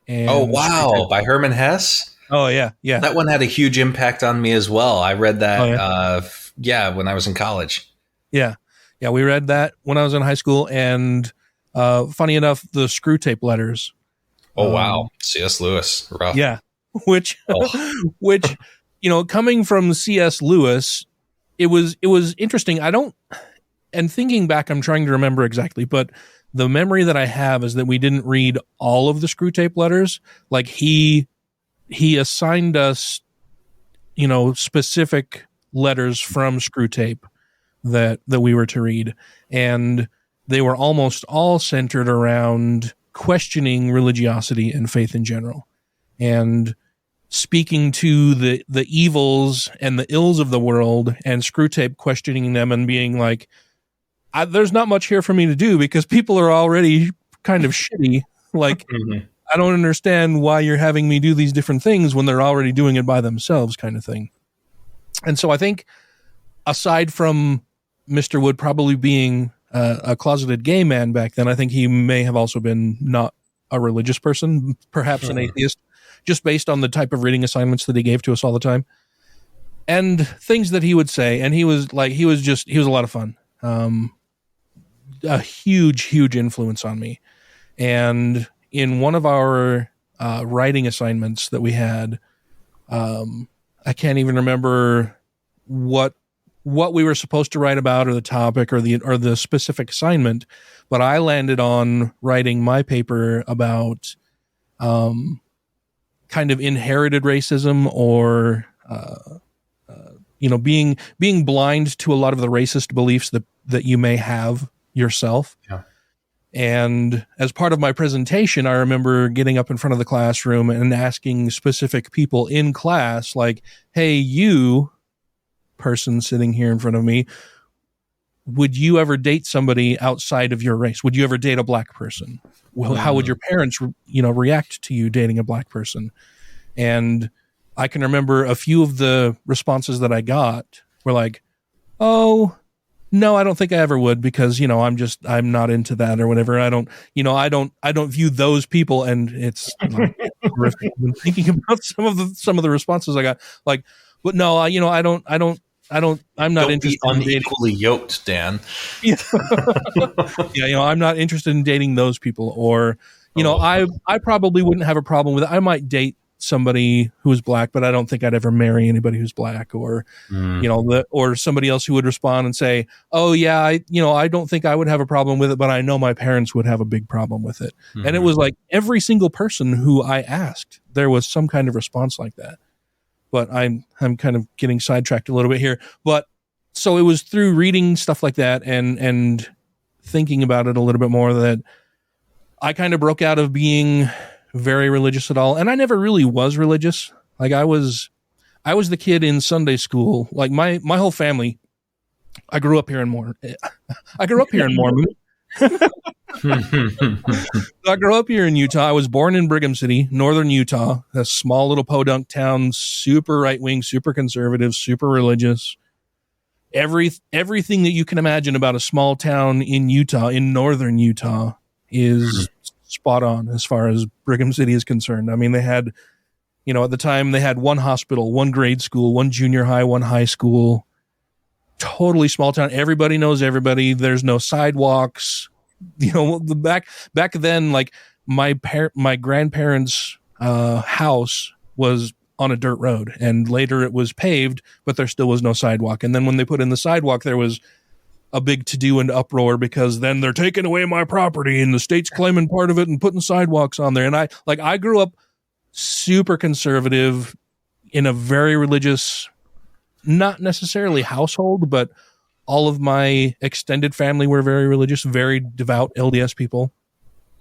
And oh, wow. By Herman Hesse? Oh, yeah. Yeah. That one had a huge impact on me as well. I read that, when I was in college. Yeah. Yeah, we read that when I was in high school. And funny enough, the Screw Tape Letters. Oh, wow. C.S. Lewis. Rough. Yeah. Which, coming from C.S. Lewis, it was interesting. And thinking back, I'm trying to remember exactly, but the memory that I have is that we didn't read all of the Screw Tape Letters. Like he assigned us, specific letters from Screw Tape that we were to read. And they were almost all centered around questioning religiosity and faith in general, and speaking to the evils and the ills of the world, and Screw Tape questioning them and being like, there's not much here for me to do because people are already kind of shitty. Like, I don't understand why you're having me do these different things when they're already doing it by themselves, kind of thing. And so I think, aside from Mr. Wood probably being a closeted gay man back then, I think he may have also been not a religious person, perhaps an atheist, just based on the type of reading assignments that he gave to us all the time and things that he would say. And he was a lot of fun. a huge influence on me. And in one of our writing assignments that we had, I can't even remember what we were supposed to write about, or the topic, or the specific assignment, but I landed on writing my paper about kind of inherited racism, or being blind to a lot of the racist beliefs that you may have yourself. Yeah. And as part of my presentation, I remember getting up in front of the classroom and asking specific people in class, like, hey, you person sitting here in front of me, would you ever date somebody outside of your race? Would you ever date a black person? Well, how would your parents, react to you dating a black person? And I can remember a few of the responses that I got were like, oh, no, I don't think I ever would, because, I'm not into that or whatever. I don't view those people. And it's like, horrific. I've been thinking about some of the responses I got, like, but no, I'm not Don't interested be in unequally yoked, Dan. Yeah. I'm not interested in dating those people, or, I probably wouldn't have a problem with it. I might date somebody who is black, but I don't think I'd ever marry anybody who's black, or, or somebody else who would respond and say, oh yeah, I don't think I would have a problem with it, but I know my parents would have a big problem with it. Mm-hmm. And it was like every single person who I asked, there was some kind of response like that. But I'm kind of getting sidetracked a little bit here. But so it was through reading stuff like that and thinking about it a little bit more that I kind of broke out of being very religious at all. And I never really was religious. Like I was the kid in Sunday school. Like my whole family, I grew up here in Mormon. I grew up here in Mormon. I grew up here in Utah. I was born in Brigham City, northern Utah, a small little podunk town, super right-wing, super conservative, super religious. Everything that you can imagine about a small town in Utah, in northern Utah, is spot on as far as Brigham City is concerned. I mean, they had, at the time, they had one hospital, one grade school, one junior high, one high school. Totally small town. Everybody knows everybody. There's no sidewalks. Back then, like my grandparents' house was on a dirt road, and later it was paved, but there still was no sidewalk. And then when they put in the sidewalk, there was a big to-do and uproar, because then they're taking away my property and the state's claiming part of it and putting sidewalks on there. And I grew up super conservative in a very religious, not necessarily household, but all of my extended family were very religious, very devout LDS people.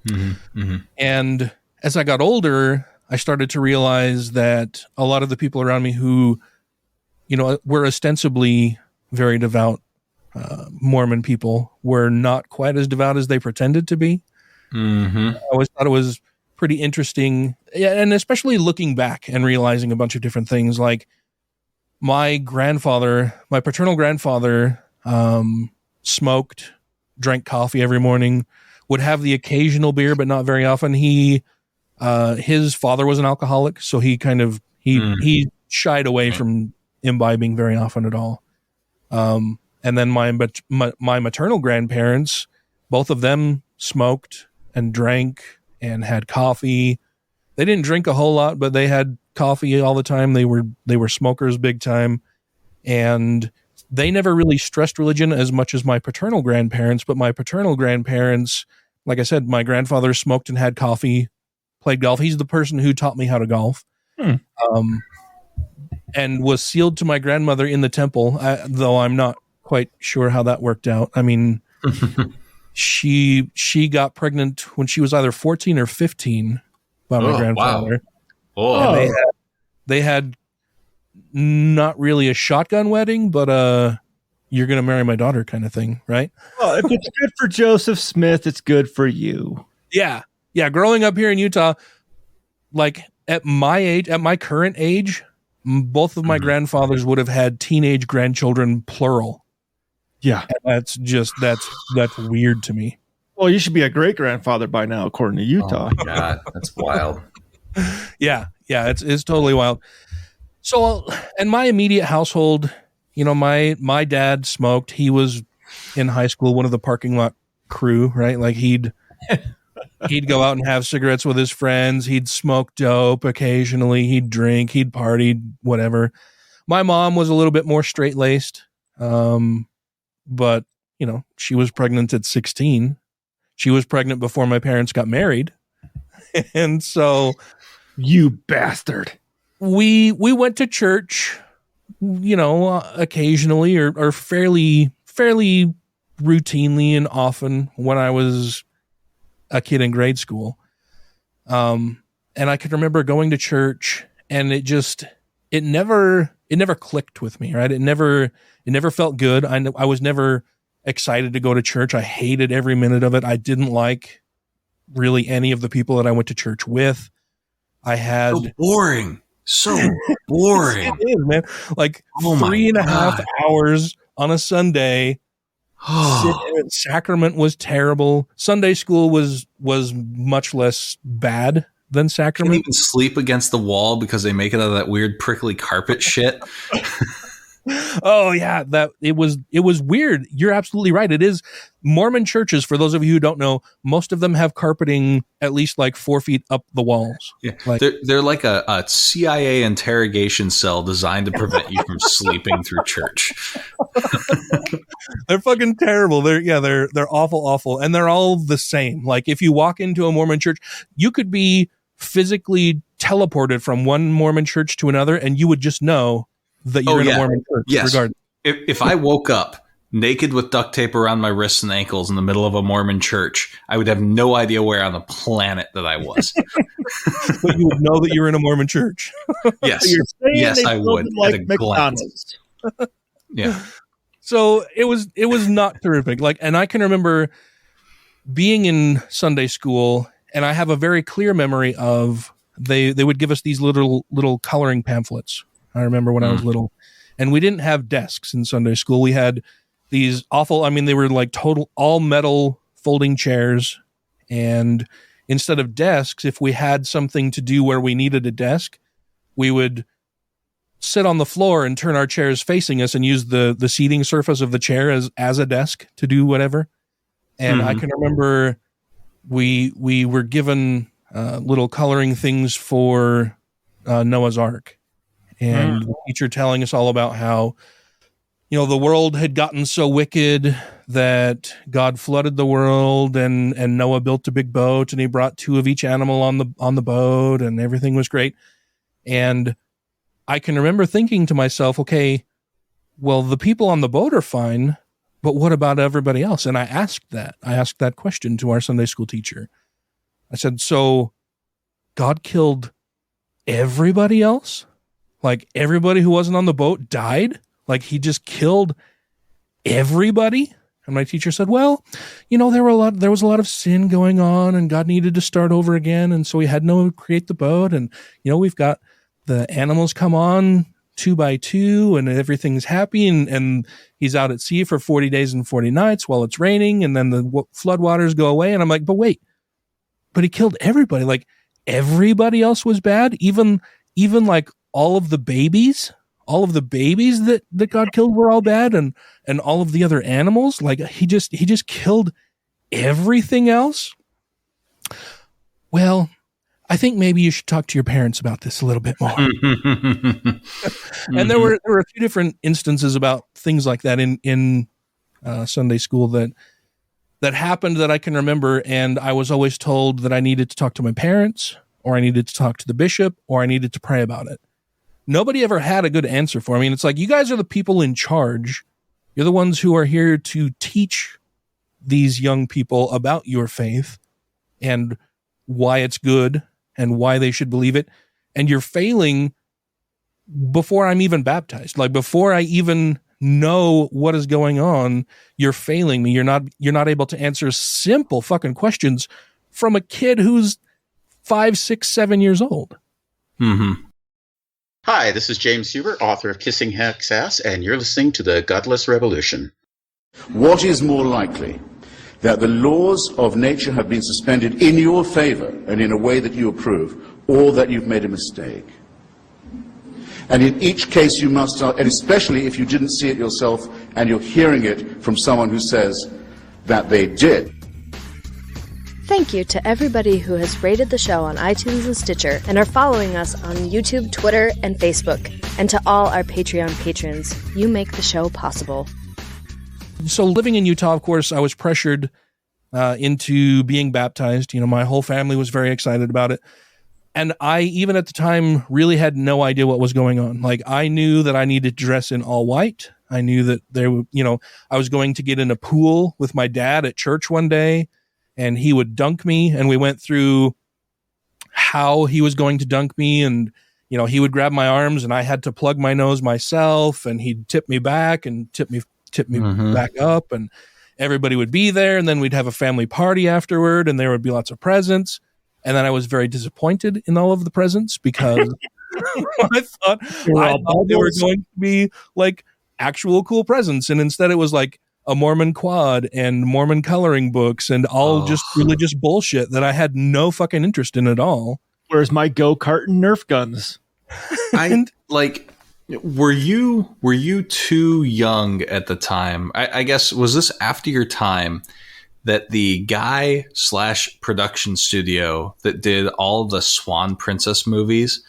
Mm-hmm. Mm-hmm. And as I got older, I started to realize that a lot of the people around me who, were ostensibly very devout Mormon people were not quite as devout as they pretended to be. Mm-hmm. I always thought it was pretty interesting. Yeah, and especially looking back and realizing a bunch of different things. Like my paternal grandfather, smoked, drank coffee every morning, would have the occasional beer, but not very often. His father was an alcoholic, so he he shied away from imbibing very often at all. And then my maternal grandparents, both of them smoked and drank and had coffee. They didn't drink a whole lot, but they had coffee all the time. They were smokers big time, and they never really stressed religion as much as my paternal grandparents. But my paternal grandparents, like I said, my grandfather smoked and had coffee, played golf. He's the person who taught me how to golf. And was sealed to my grandmother in the temple, though I'm not quite sure how that worked out. I mean, she got pregnant when she was either 14 or 15 by my grandfather. Wow. And they had not really a shotgun wedding, but you're going to marry my daughter kind of thing, right? Well, if it's good for Joseph Smith, it's good for you. Yeah. Yeah. Growing up here in Utah, like at my current age, both of my grandfathers would have had teenage grandchildren, plural. Yeah. And that's weird to me. Well, you should be a great grandfather by now, according to Utah. Oh, God, that's wild. Yeah. Yeah. It's totally wild. So, and my immediate household, my dad smoked. He was in high school, one of the parking lot crew, right? Like he'd go out and have cigarettes with his friends. He'd smoke dope occasionally. He'd drink. He'd party, whatever. My mom was a little bit more straight-laced, but, you know, she was pregnant at 16. She was pregnant before my parents got married. And so... You bastard. We went to church, you know, occasionally or fairly routinely and often when I was a kid in grade school. And I can remember going to church and it never clicked with me, right? It never felt good. I was never excited to go to church. I hated every minute of it. I didn't like really any of the people that I went to church with. I had so boring. It is, man. Like 3.5 hours on a Sunday. Sacrament was terrible. Sunday school was much less bad than sacrament. You can't even sleep against the wall because they make it out of that weird prickly carpet shit. Oh yeah, it was weird. You're absolutely right. It is. Mormon churches, for those of you who don't know, most of them have carpeting at least like 4 feet up the walls. Yeah, they're like a CIA interrogation cell designed to prevent you from sleeping through church. They're fucking terrible. They're awful, and they're all the same. Like if you walk into a Mormon church, you could be physically teleported from one Mormon church to another, and you would just know that you're in a Mormon church. Yes. Regardless. If I woke up naked with duct tape around my wrists and ankles in the middle of a Mormon church, I would have no idea where on the planet that I was. But you would know that you're in a Mormon church. Yes. Yes, I would. Like at a glance. Yeah. So it was not terrific. Like, and I can remember being in Sunday school, and I have a very clear memory of they would give us these little coloring pamphlets. I remember when I was little, and we didn't have desks in Sunday school. We had these they were like total all metal folding chairs. And instead of desks, if we had something to do where we needed a desk, we would sit on the floor and turn our chairs facing us and use the seating surface of the chair as a desk to do whatever. And I can remember we were given little coloring things for Noah's Ark. And the teacher telling us all about how, you know, the world had gotten so wicked that God flooded the world and Noah built a big boat and he brought 2 of each animal on the boat and everything was great. And I can remember thinking to myself, okay, well, the people on the boat are fine, but what about everybody else? And I asked that question to our Sunday school teacher. I said, so God killed everybody else? Like everybody who wasn't on the boat died? Like he just killed everybody? And my teacher said, well, you know, there was a lot of sin going on and God needed to start over again. And so he had to create the boat. And, you know, we've got the animals come on 2 by 2 and everything's happy. And he's out at sea for 40 days and 40 nights while it's raining. And then the floodwaters go away. And I'm like, but he killed everybody. Like everybody else was bad. Even like all of the babies that God killed were all bad, and all of the other animals, like he just killed everything else. Well, I think maybe you should talk to your parents about this a little bit more. And there were a few different instances about things like that in Sunday school that happened that I can remember, and I was always told that I needed to talk to my parents, or I needed to talk to the bishop, or I needed to pray about it. Nobody ever had a good answer for me. I mean, it's like, you guys are the people in charge. You're the ones who are here to teach these young people about your faith and why it's good and why they should believe it. And you're failing before I'm even baptized. Like before I even know what is going on, you're failing me. You're not able to answer simple fucking questions from a kid who's 5, 6, 7 years old. Mm-hmm. Hi, this is James Huber, author of Kissing Heck's Ass, and you're listening to the Godless Rebelution. What is more likely? That the laws of nature have been suspended in your favor and in a way that you approve, or that you've made a mistake? And in each case you must, and especially if you didn't see it yourself and you're hearing it from someone who says that they did. thank you to everybody who has rated the show on iTunes and Stitcher and are following us on YouTube, Twitter, and Facebook. And to all our Patreon patrons, you make the show possible. So living in Utah, of course, I was pressured into being baptized. You know, my whole family was very excited about it. And I, even at the time, really had no idea what was going on. Like, I knew that I needed to dress in all white. I knew that I was going to get in a pool with my dad at church one day, and he would dunk me. And we went through how he was going to dunk me. And, you know, he would grab my arms and I had to plug my nose myself, and he'd tip me back and tip me back up, and everybody would be there. And then we'd have a family party afterward, and there would be lots of presents. And then I was very disappointed in all of the presents because I thought they were going to be like actual cool presents. And instead it was like a Mormon quad and Mormon coloring books and all just religious bullshit that I had no fucking interest in at all. Where's my go-kart and Nerf guns? Were you too young at the time? I guess, was this after your time that the guy / production studio that did all of the Swan Princess movies,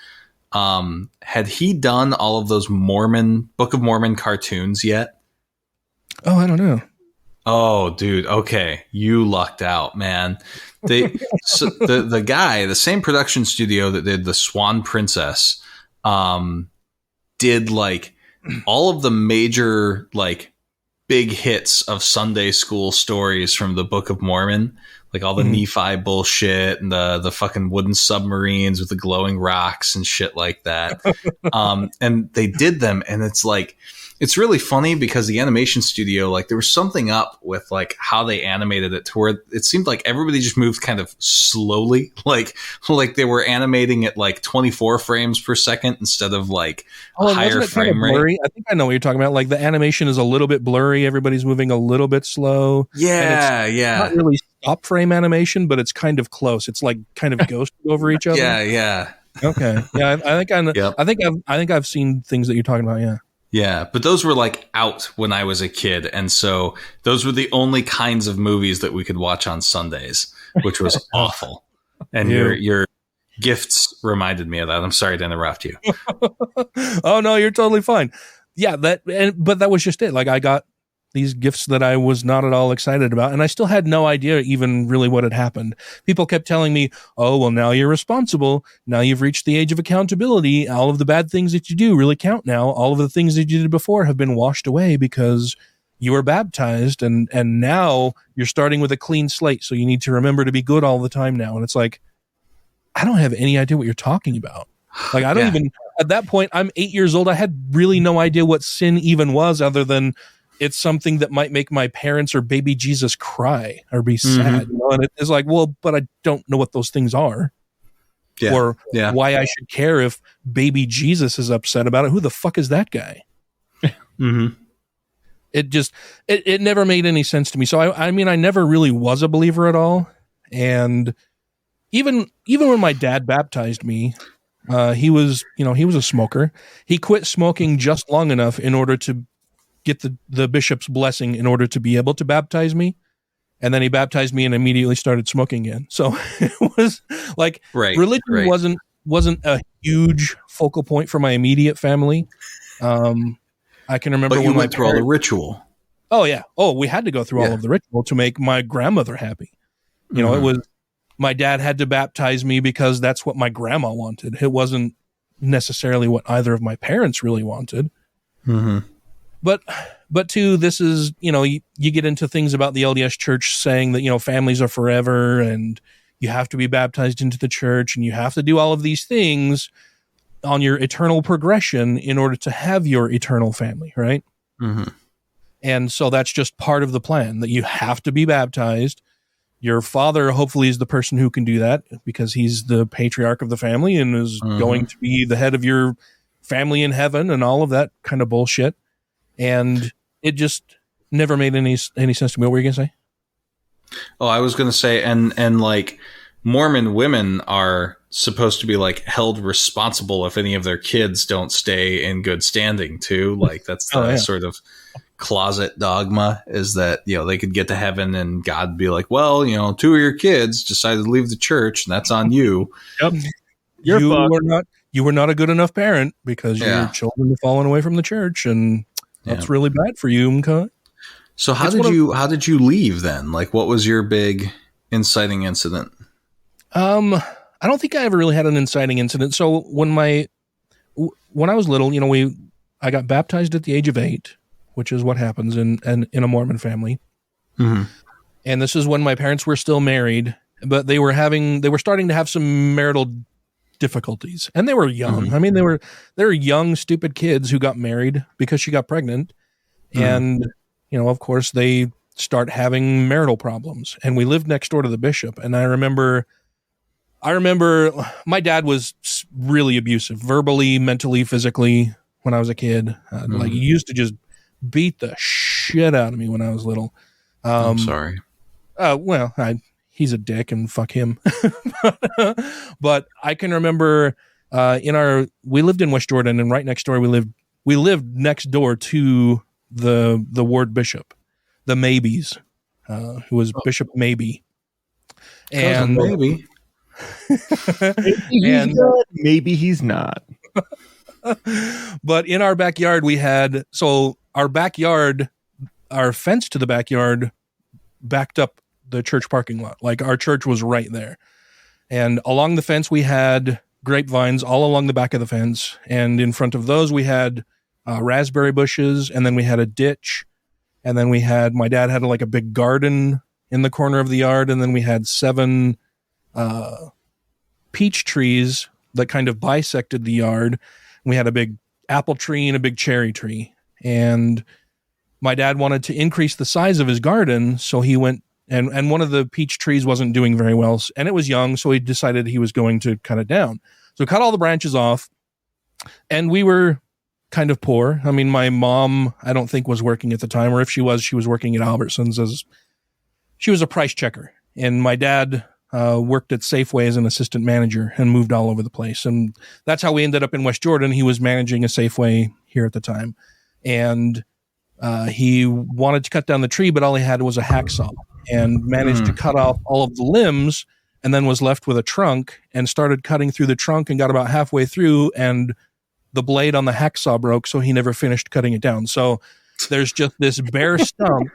had he done all of those Book of Mormon cartoons yet? Oh, I don't know. Oh, dude. Okay. You lucked out, man. The guy, the same production studio that did the Swan Princess, did like all of the major, like, big hits of Sunday school stories from the Book of Mormon, like all the Nephi bullshit and the fucking wooden submarines with the glowing rocks and shit like that. And they did them, and it's like, it's really funny because the animation studio, like, there was something up with like how they animated it to where it seemed like everybody just moved kind of slowly, like they were animating at like 24 frames per second instead of like a higher frame rate. I think I know what you're talking about. Like, the animation is a little bit blurry. Everybody's moving a little bit slow. Yeah, and it's not really stop frame animation, but it's kind of close. It's like kind of ghosted over each other. Yeah. Okay. Yeah, I think I know. Yep. I think I've seen things that you're talking about. Yeah. Yeah, but those were like out when I was a kid, and so those were the only kinds of movies that we could watch on Sundays, which was awful. And your gifts reminded me of that. I'm sorry to interrupt you. Oh no, you're totally fine. Yeah, but that was just it. Like, I got these gifts that I was not at all excited about, and I still had no idea even really what had happened. People kept telling me, oh, well, now you're responsible. Now you've reached the age of accountability. All of the bad things that you do really count now. All of the things that you did before have been washed away because you were baptized, and now you're starting with a clean slate, so you need to remember to be good all the time now. And it's like, I don't have any idea what you're talking about. Like, I don't even, at that point, I'm 8 years old. I had really no idea what sin even was, other than it's something that might make my parents or baby Jesus cry or be sad. You know? And it's like, well, but I don't know what those things are. Or why I should care if baby Jesus is upset about it. Who the fuck is that guy? It just, it never made any sense to me. So I mean, I never really was a believer at all. And even when my dad baptized me, he was a smoker. He quit smoking just long enough in order to get the bishop's blessing in order to be able to baptize me. And then he baptized me and immediately started smoking again. So it was like, religion wasn't a huge focal point for my immediate family. I can remember when you went through all the ritual. Oh yeah. Oh, we had to go through all of the ritual to make my grandmother happy. You know, it was, my dad had to baptize me because that's what my grandma wanted. It wasn't necessarily what either of my parents really wanted. But too, this is, you get into things about the LDS church saying that, families are forever and you have to be baptized into the church and you have to do all of these things on your eternal progression in order to have your eternal family, right? And so that's just part of the plan, that you have to be baptized. Your father hopefully is the person who can do that because he's the patriarch of the family and is going to be the head of your family in heaven and all of that kind of bullshit. And it just never made any sense to me. What were you going to say? Oh, I was going to say, and like Mormon women are supposed to be like held responsible if any of their kids don't stay in good standing too. Like that's the sort of closet dogma is that, they could get to heaven and God be like, well, 2 of your kids decided to leave the church and that's on you. Yep. You were not a good enough parent because your children have fallen away from the church, and that's really bad for you. Okay? So how did you leave then? Like, what was your big inciting incident? I don't think I ever really had an inciting incident. So when I was little, I got baptized at the age of 8, which is what happens in a Mormon family. Mm-hmm. And this is when my parents were still married, but they were starting to have some marital difficulties, and they were young. Mm-hmm. I mean, they were young, stupid kids who got married because she got pregnant. Mm-hmm. And, of course they start having marital problems, and we lived next door to the bishop. And I remember my dad was really abusive, verbally, mentally, physically, when I was a kid. Like, he used to just beat the shit out of me when I was little. I'm sorry. Well, he's a dick and fuck him. But I can remember we lived in West Jordan, and right next door we lived next door to the ward bishop, the Maybes, who was Bishop Maybe. And maybe. Maybe he's not. But in our backyard our fence to the backyard backed up the church parking lot. Like, our church was right there. And along the fence, we had grapevines all along the back of the fence. And in front of those, we had raspberry bushes. And then we had a ditch. And then my dad had like a big garden in the corner of the yard. And then we had 7 peach trees that kind of bisected the yard. We had a big apple tree and a big cherry tree. And my dad wanted to increase the size of his garden. So he went and one of the peach trees wasn't doing very well, and it was young. So he decided he was going to cut it down. So cut all the branches off, and we were kind of poor. I mean, my mom, I don't think, was working at the time, or if she was working at Albertsons she was a price checker. And my dad worked at Safeway as an assistant manager and moved all over the place. And that's how we ended up in West Jordan. He was managing a Safeway here at the time. And he wanted to cut down the tree, but all he had was a hacksaw, and managed to cut off all of the limbs, and then was left with a trunk, and started cutting through the trunk and got about halfway through, and the blade on the hacksaw broke. So he never finished cutting it down. So there's just this bare stump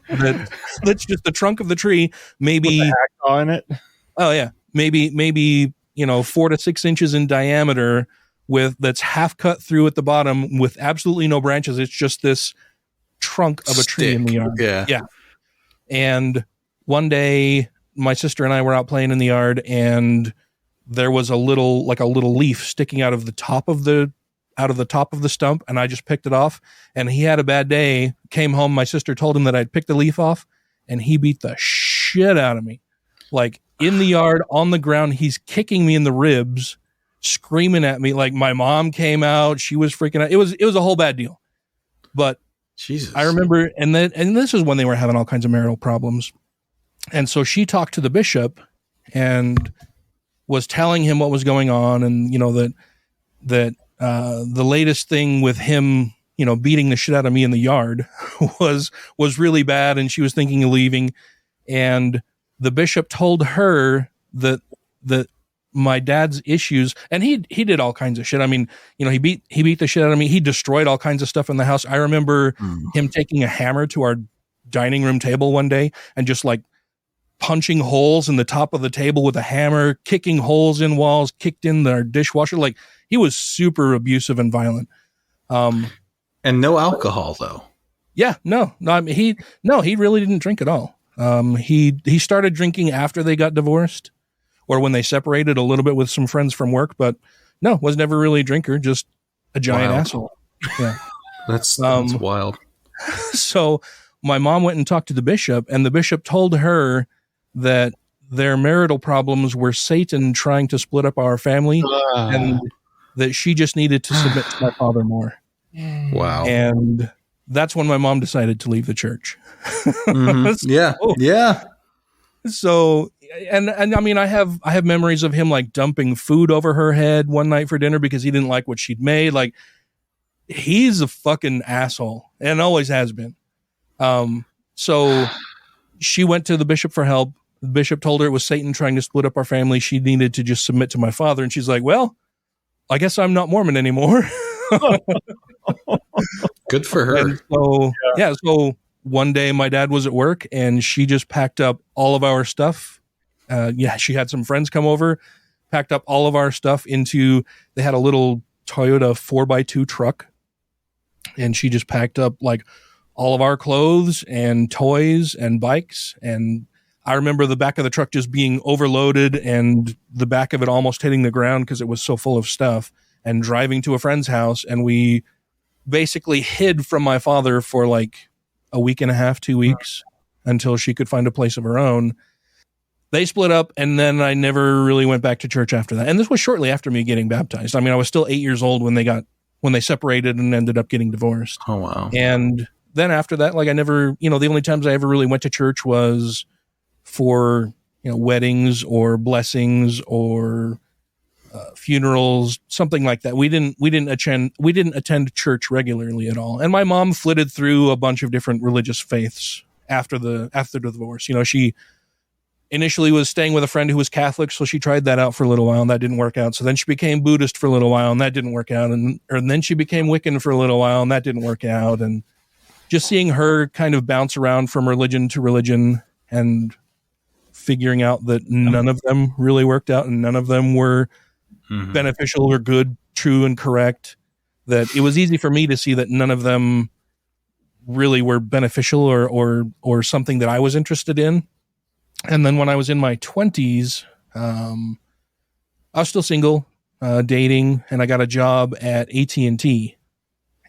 that's just the trunk of the tree, maybe with the hacksaw in it. Oh yeah. Maybe 4 to 6 inches in diameter, that's half cut through at the bottom with absolutely no branches. It's just this trunk of a tree in the yard. Yeah. And one day my sister and I were out playing in the yard, and there was a little leaf sticking out of the top of the stump, and I just picked it off. And he had a bad day, came home, my sister told him that I'd picked the leaf off, and he beat the shit out of me. Like, in the yard, on the ground, he's kicking me in the ribs, screaming at me. Like, my mom came out, she was freaking out. It was a whole bad deal. But Jesus. I remember, and this is when they were having all kinds of marital problems. And so she talked to the bishop and was telling him what was going on, and that the latest thing with him, beating the shit out of me in the yard was really bad, and she was thinking of leaving. And the bishop told her that my dad's issues, and he did all kinds of shit. I mean, he beat the shit out of me. He destroyed all kinds of stuff in the house. I remember him taking a hammer to our dining room table one day and just like punching holes in the top of the table with a hammer, kicking holes in walls, kicked in our dishwasher. Like, he was super abusive and violent. And no alcohol though. Yeah, no. I mean, he really didn't drink at all. He started drinking after they got divorced, or when they separated a little bit with some friends from work, but no, was never really a drinker, just a giant asshole. Yeah. That's wild. So my mom went and talked to the bishop, and the bishop told her that their marital problems were Satan trying to split up our family, and that she just needed to submit to my father more. Wow. And that's when my mom decided to leave the church. Mm-hmm. Yeah. Yeah. So, and I mean, I have memories of him like dumping food over her head one night for dinner because he didn't like what she'd made. Like, he's a fucking asshole and always has been. So she went to the bishop for help. The bishop told her it was Satan trying to split up our family. She needed to just submit to my father. And she's like, well, I guess I'm not Mormon anymore. Good for her. And so, so one day my dad was at work and she just packed up all of our stuff. She had some friends come over, packed up all of our stuff they had a little Toyota 4x2 truck. And she just packed up like all of our clothes and toys and bikes. And I remember the back of the truck just being overloaded and the back of it almost hitting the ground because it was so full of stuff, and driving to a friend's house. And we basically hid from my father for like a week and a half, 2 weeks until she could find a place of her own. They split up, and then I never really went back to church after that. And this was shortly after me getting baptized. I mean, I was still 8 years old when they separated and ended up getting divorced. Oh, wow. And then after that, like I never, the only times I ever really went to church was for, weddings or blessings or funerals, something like that. We didn't attend church regularly at all. And my mom flitted through a bunch of different religious faiths after the divorce. She initially was staying with a friend who was Catholic, so she tried that out for a little while, and that didn't work out. So then she became Buddhist for a little while, and that didn't work out. And then she became Wiccan for a little while, and that didn't work out. And just seeing her kind of bounce around from religion to religion and figuring out that none of them really worked out and none of them were beneficial or good, true and correct, that it was easy for me to see that none of them really were beneficial or something that I was interested in. And then when I was in my 20s, I was still single, dating, and I got a job at AT&T.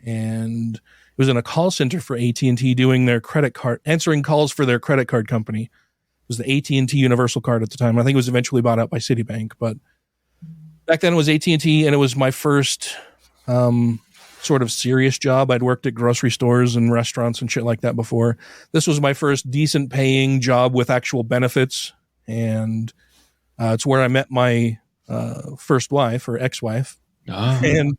And it was in a call center for AT&T doing their credit card, answering calls for their credit card company. It was the AT&T Universal Card at the time. I think it was eventually bought out by Citibank, but back then it was AT&T, and it was my first sort of serious job. I'd worked at grocery stores and restaurants and shit like that before. This was my first decent paying job with actual benefits. And it's where I met my first wife or ex-wife. Oh. And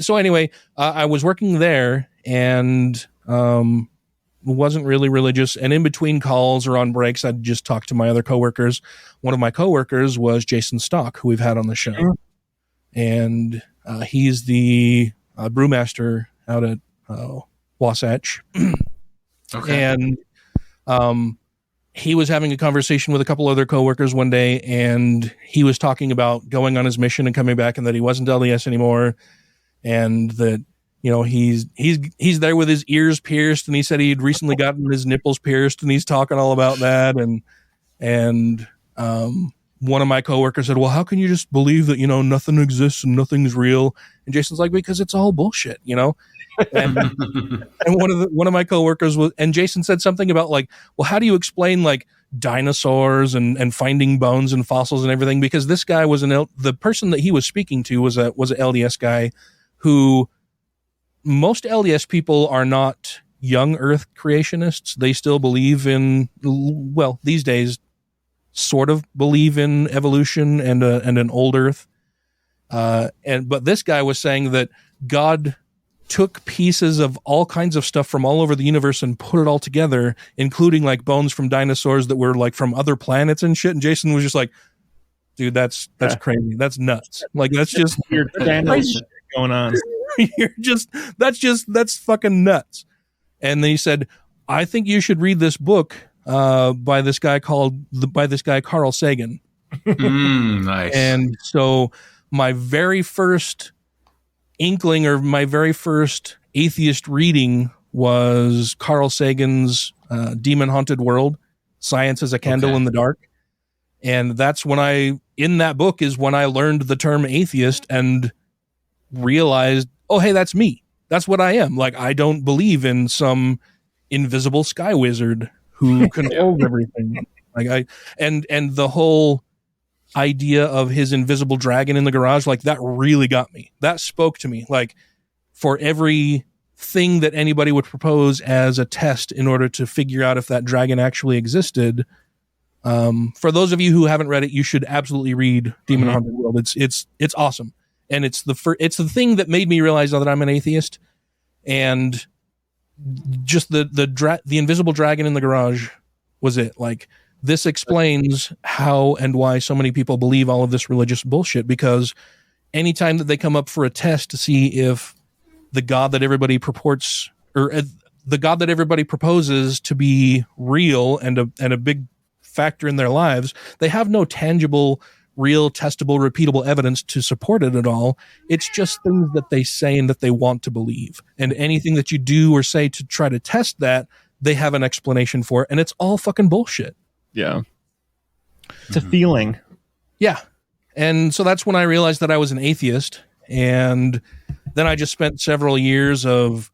so anyway, I was working there and wasn't really religious. And in between calls or on breaks, I'd just talk to my other coworkers. One of my coworkers was Jason Stock, who we've had on the show. Mm-hmm. And he's the brewmaster out at Wasatch. Okay. And he was having a conversation with a couple other coworkers one day, and he was talking about going on his mission and coming back, and that he wasn't LDS anymore, and that he's there with his ears pierced, and he said he'd recently gotten his nipples pierced, and he's talking all about that, and one of my coworkers said, well, how can you just believe that, nothing exists and nothing's real? And Jason's like, because it's all bullshit, And, and one of my coworkers was, and Jason said something about like, well, how do you explain like dinosaurs and finding bones and fossils and everything? Because this guy was the person that he was speaking to was an LDS guy who most LDS people are not young earth creationists. They still believe in, well, these days, sort of believe in evolution and an old earth. But this guy was saying that God took pieces of all kinds of stuff from all over the universe and put it all together, including like bones from dinosaurs that were like from other planets and shit. And Jason was just like, dude, that's crazy. That's nuts. Like, that's just weird going on. That's fucking nuts. And then he said, I think you should read this book by this guy Carl Sagan. Nice. And so my very first inkling or my very first atheist reading was Carl Sagan's Demon Haunted World, Science as a Candle in the Dark. And that's when in that book is when I learned the term atheist and realized, oh, hey, that's me. That's what I am. Like, I don't believe in some invisible sky wizard who controls everything. Like and the whole idea of his invisible dragon in the garage, like that really got me. That spoke to me. Like, for every thing that anybody would propose as a test in order to figure out if that dragon actually existed. For those of you who haven't read it, you should absolutely read Demon Haunted World. It's awesome. And it's the thing that made me realize that I'm an atheist. And just the invisible dragon in the garage was it. Like, this explains how and why so many people believe all of this religious bullshit, because anytime that they come up for a test to see if the God that everybody purports, or the God that everybody proposes to be real and a big factor in their lives, they have no tangible, real, testable, repeatable evidence to support it at all. It's just things that they say and that they want to believe. And anything that you do or say to try to test that, they have an explanation for it, and it's all fucking bullshit. Yeah. It's a feeling. Yeah. And so that's when I realized that I was an atheist. And then I just spent several years of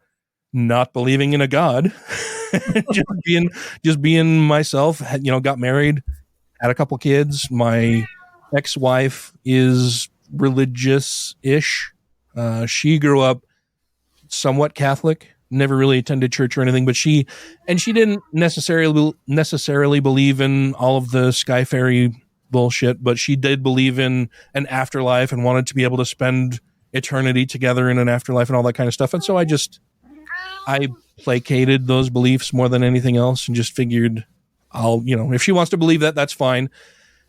not believing in a God, just being myself, got married, had a couple kids. My ex-wife is religious-ish. She grew up somewhat Catholic, never really attended church or anything, but she didn't necessarily believe in all of the sky fairy bullshit, but she did believe in an afterlife and wanted to be able to spend eternity together in an afterlife and all that kind of stuff. And so I placated those beliefs more than anything else and just figured if she wants to believe that, that's fine.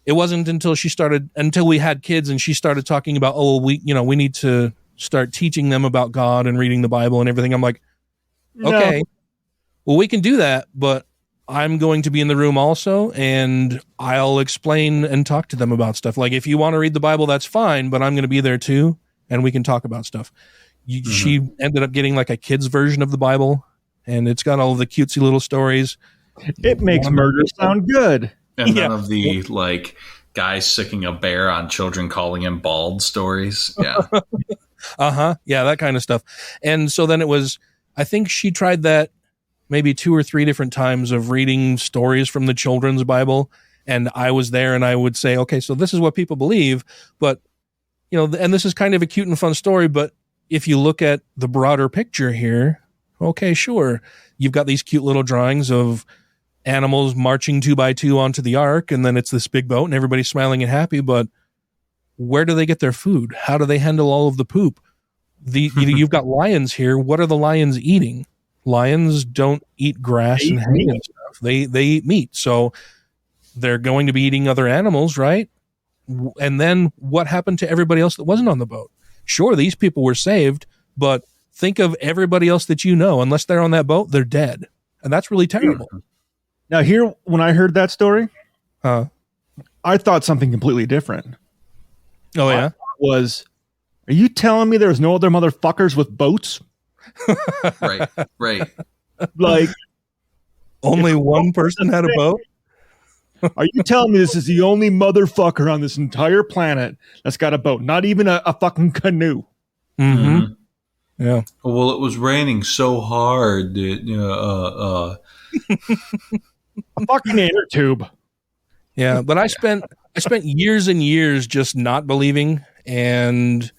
It wasn't until we had kids and she started talking about, we need to start teaching them about God and reading the Bible and everything. I'm like, okay, well, we can do that, but I'm going to be in the room also, and I'll explain and talk to them about stuff. Like, if you want to read the Bible, that's fine, but I'm going to be there too, and we can talk about stuff. She ended up getting like a kid's version of the Bible, and it's got all of the cutesy little stories. It makes murder sound good. And none of the, like, guys sicking a bear on children calling him bald stories. Yeah. Yeah, that kind of stuff. And so then I think she tried that maybe 2 or 3 different times of reading stories from the children's Bible. And I was there and I would say, okay, so this is what people believe, but, and this is kind of a cute and fun story, but if you look at the broader picture here, okay, sure. You've got these cute little drawings of animals marching 2 by 2 onto the ark, and then it's this big boat and everybody's smiling and happy, but where do they get their food? How do they handle all of the poop? You've got lions here. What are the lions eating? Lions don't eat grass and hay and stuff. They eat meat. So they're going to be eating other animals, right? And then what happened to everybody else that wasn't on the boat? Sure, these people were saved, but think of everybody else that unless they're on that boat, they're dead. And that's really terrible. Now here, when I heard that story, I thought something completely different. Oh, yeah? Are you telling me there's no other motherfuckers with boats? Right. Like, only one person had a boat? Are you telling me this is the only motherfucker on this entire planet that's got a boat? Not even a fucking canoe. Mm-hmm. Yeah. Well, it was raining so hard that, a fucking inner tube. Yeah, but I spent years and years just not believing, and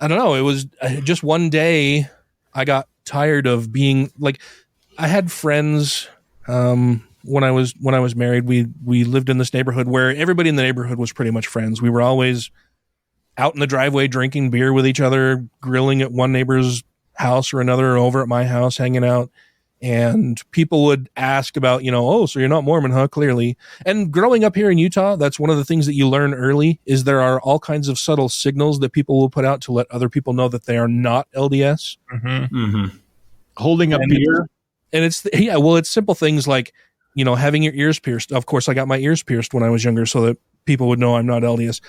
I don't know, it was just one day I got tired of being like, I had friends when I was married. We lived in this neighborhood where everybody in the neighborhood was pretty much friends. We were always out in the driveway drinking beer with each other, grilling at one neighbor's house or another, or over at my house hanging out. And people would ask about, so you're not Mormon, huh? Clearly. And growing up here in Utah, that's one of the things that you learn early, is there are all kinds of subtle signals that people will put out to let other people know that they are not LDS. Mm-hmm. Mm-hmm. Holding a beer. It's simple things like, having your ears pierced. Of course, I got my ears pierced when I was younger so that people would know I'm not LDS.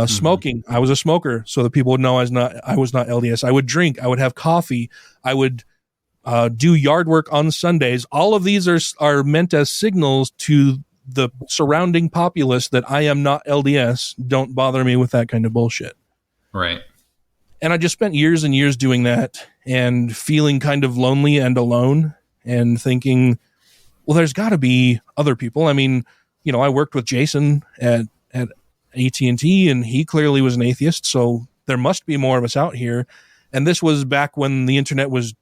Smoking. I was a smoker so that people would know I was not LDS. I would drink. I would have coffee. I would do yard work on Sundays. All of these are meant as signals to the surrounding populace that I am not LDS. Don't bother me with that kind of bullshit. Right. And I just spent years and years doing that and feeling kind of lonely and alone and thinking, well, there's got to be other people. I mean, I worked with Jason at AT&T, and he clearly was an atheist, so there must be more of us out here. And this was back when the internet was,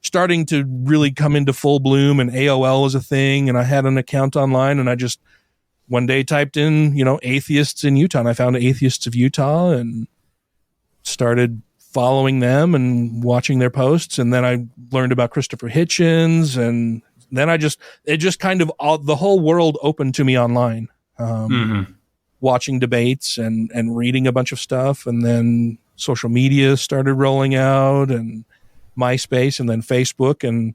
starting to really come into full bloom, and AOL was a thing, and I had an account online, and I just one day typed in, atheists in Utah, and I found Atheists of Utah and started following them and watching their posts. And then I learned about Christopher Hitchens, and then it just kind of the whole world opened to me online, watching debates and reading a bunch of stuff. And then social media started rolling out, and MySpace, and then Facebook, and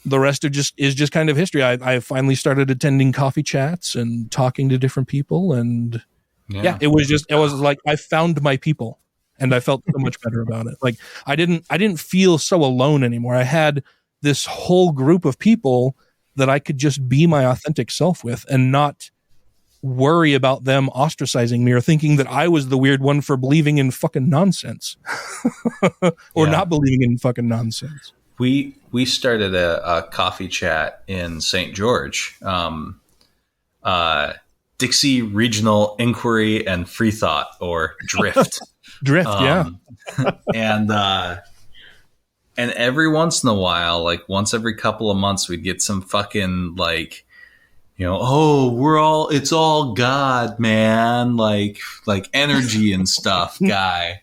the rest is just kind of history. I finally started attending coffee chats and talking to different people. And it was like I found my people, and I felt so much better about it. Like I didn't feel so alone anymore. I had this whole group of people that I could just be my authentic self with and not worry about them ostracizing me or thinking that I was the weird one for believing in fucking nonsense or not believing in fucking nonsense. We started a coffee chat in St. George, Dixie Regional Inquiry and Free Thought, or DRIFT. And every once in a while, like once every couple of months, we'd get some fucking like, it's all God, man. Like energy and stuff guy.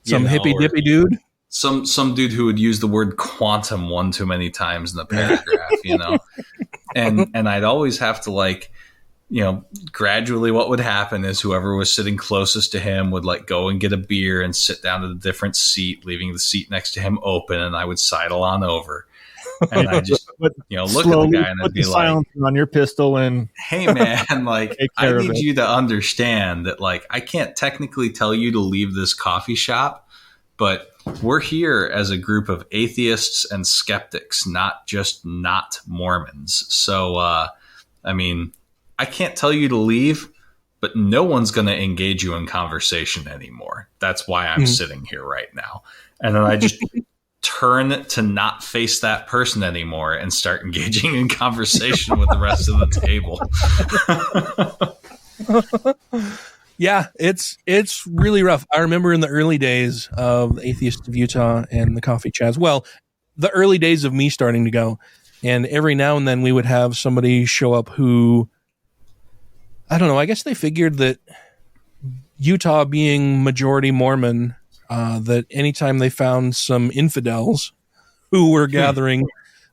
Some hippy dippy dude. Some dude who would use the word quantum one too many times in the paragraph, and I'd always have to gradually what would happen is whoever was sitting closest to him would like go and get a beer and sit down at a different seat, leaving the seat next to him open, and I would sidle on over. And I just, look at the guy and I'd be like, on your pistol and hey man, like I need you to understand that like I can't technically tell you to leave this coffee shop, but we're here as a group of atheists and skeptics, not just not Mormons. So, I can't tell you to leave, but no one's going to engage you in conversation anymore. That's why I'm sitting here right now. And then I just turn to not face that person anymore and start engaging in conversation with the rest of the table. Yeah, it's really rough. I remember in the early days of the Atheists of Utah and the coffee chats, well, the early days of me starting to go, and every now and then we would have somebody show up who, I don't know, I guess they figured that Utah being majority Mormon, that anytime they found some infidels who were gathering,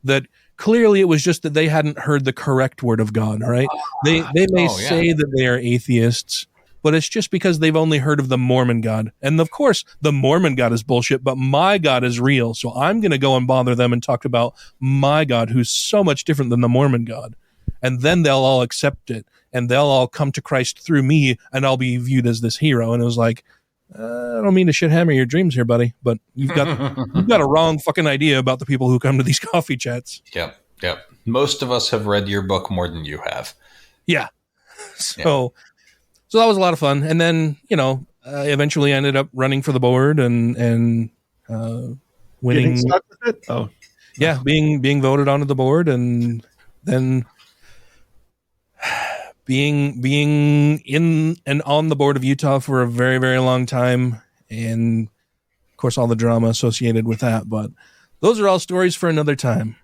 that clearly it was just that they hadn't heard the correct word of God, right? They may say that they are atheists, but it's just because they've only heard of the Mormon God. And of course, the Mormon God is bullshit, but my God is real. So I'm going to go and bother them and talk about my God, who's so much different than the Mormon God. And then they'll all accept it, and they'll all come to Christ through me, and I'll be viewed as this hero. And it was like, I don't mean to shit hammer your dreams here, buddy, but you've got a wrong fucking idea about the people who come to these coffee chats. Yep. Most of us have read your book more than you have. Yeah. So that was a lot of fun. And then, eventually ended up running for the board and winning. Stuck with it? Oh, yeah, being voted onto the board, and then being in and on the board of Utah for a very, very long time, and of course all the drama associated with that. But those are all stories for another time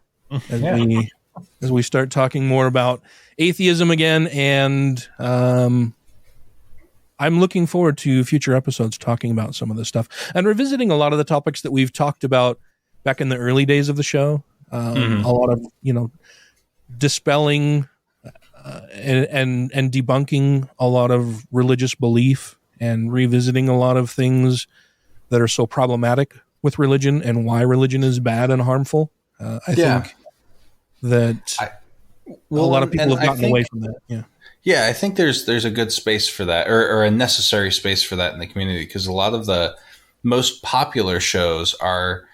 as we start talking more about atheism again. And I'm looking forward to future episodes talking about some of this stuff and revisiting a lot of the topics that we've talked about back in the early days of the show. A lot of, dispelling and debunking a lot of religious belief and revisiting a lot of things that are so problematic with religion and why religion is bad and harmful. I think that a lot of people have gotten away from that. Yeah. Yeah, I think there's a good space for that, or a necessary space for that in the community, because a lot of the most popular shows are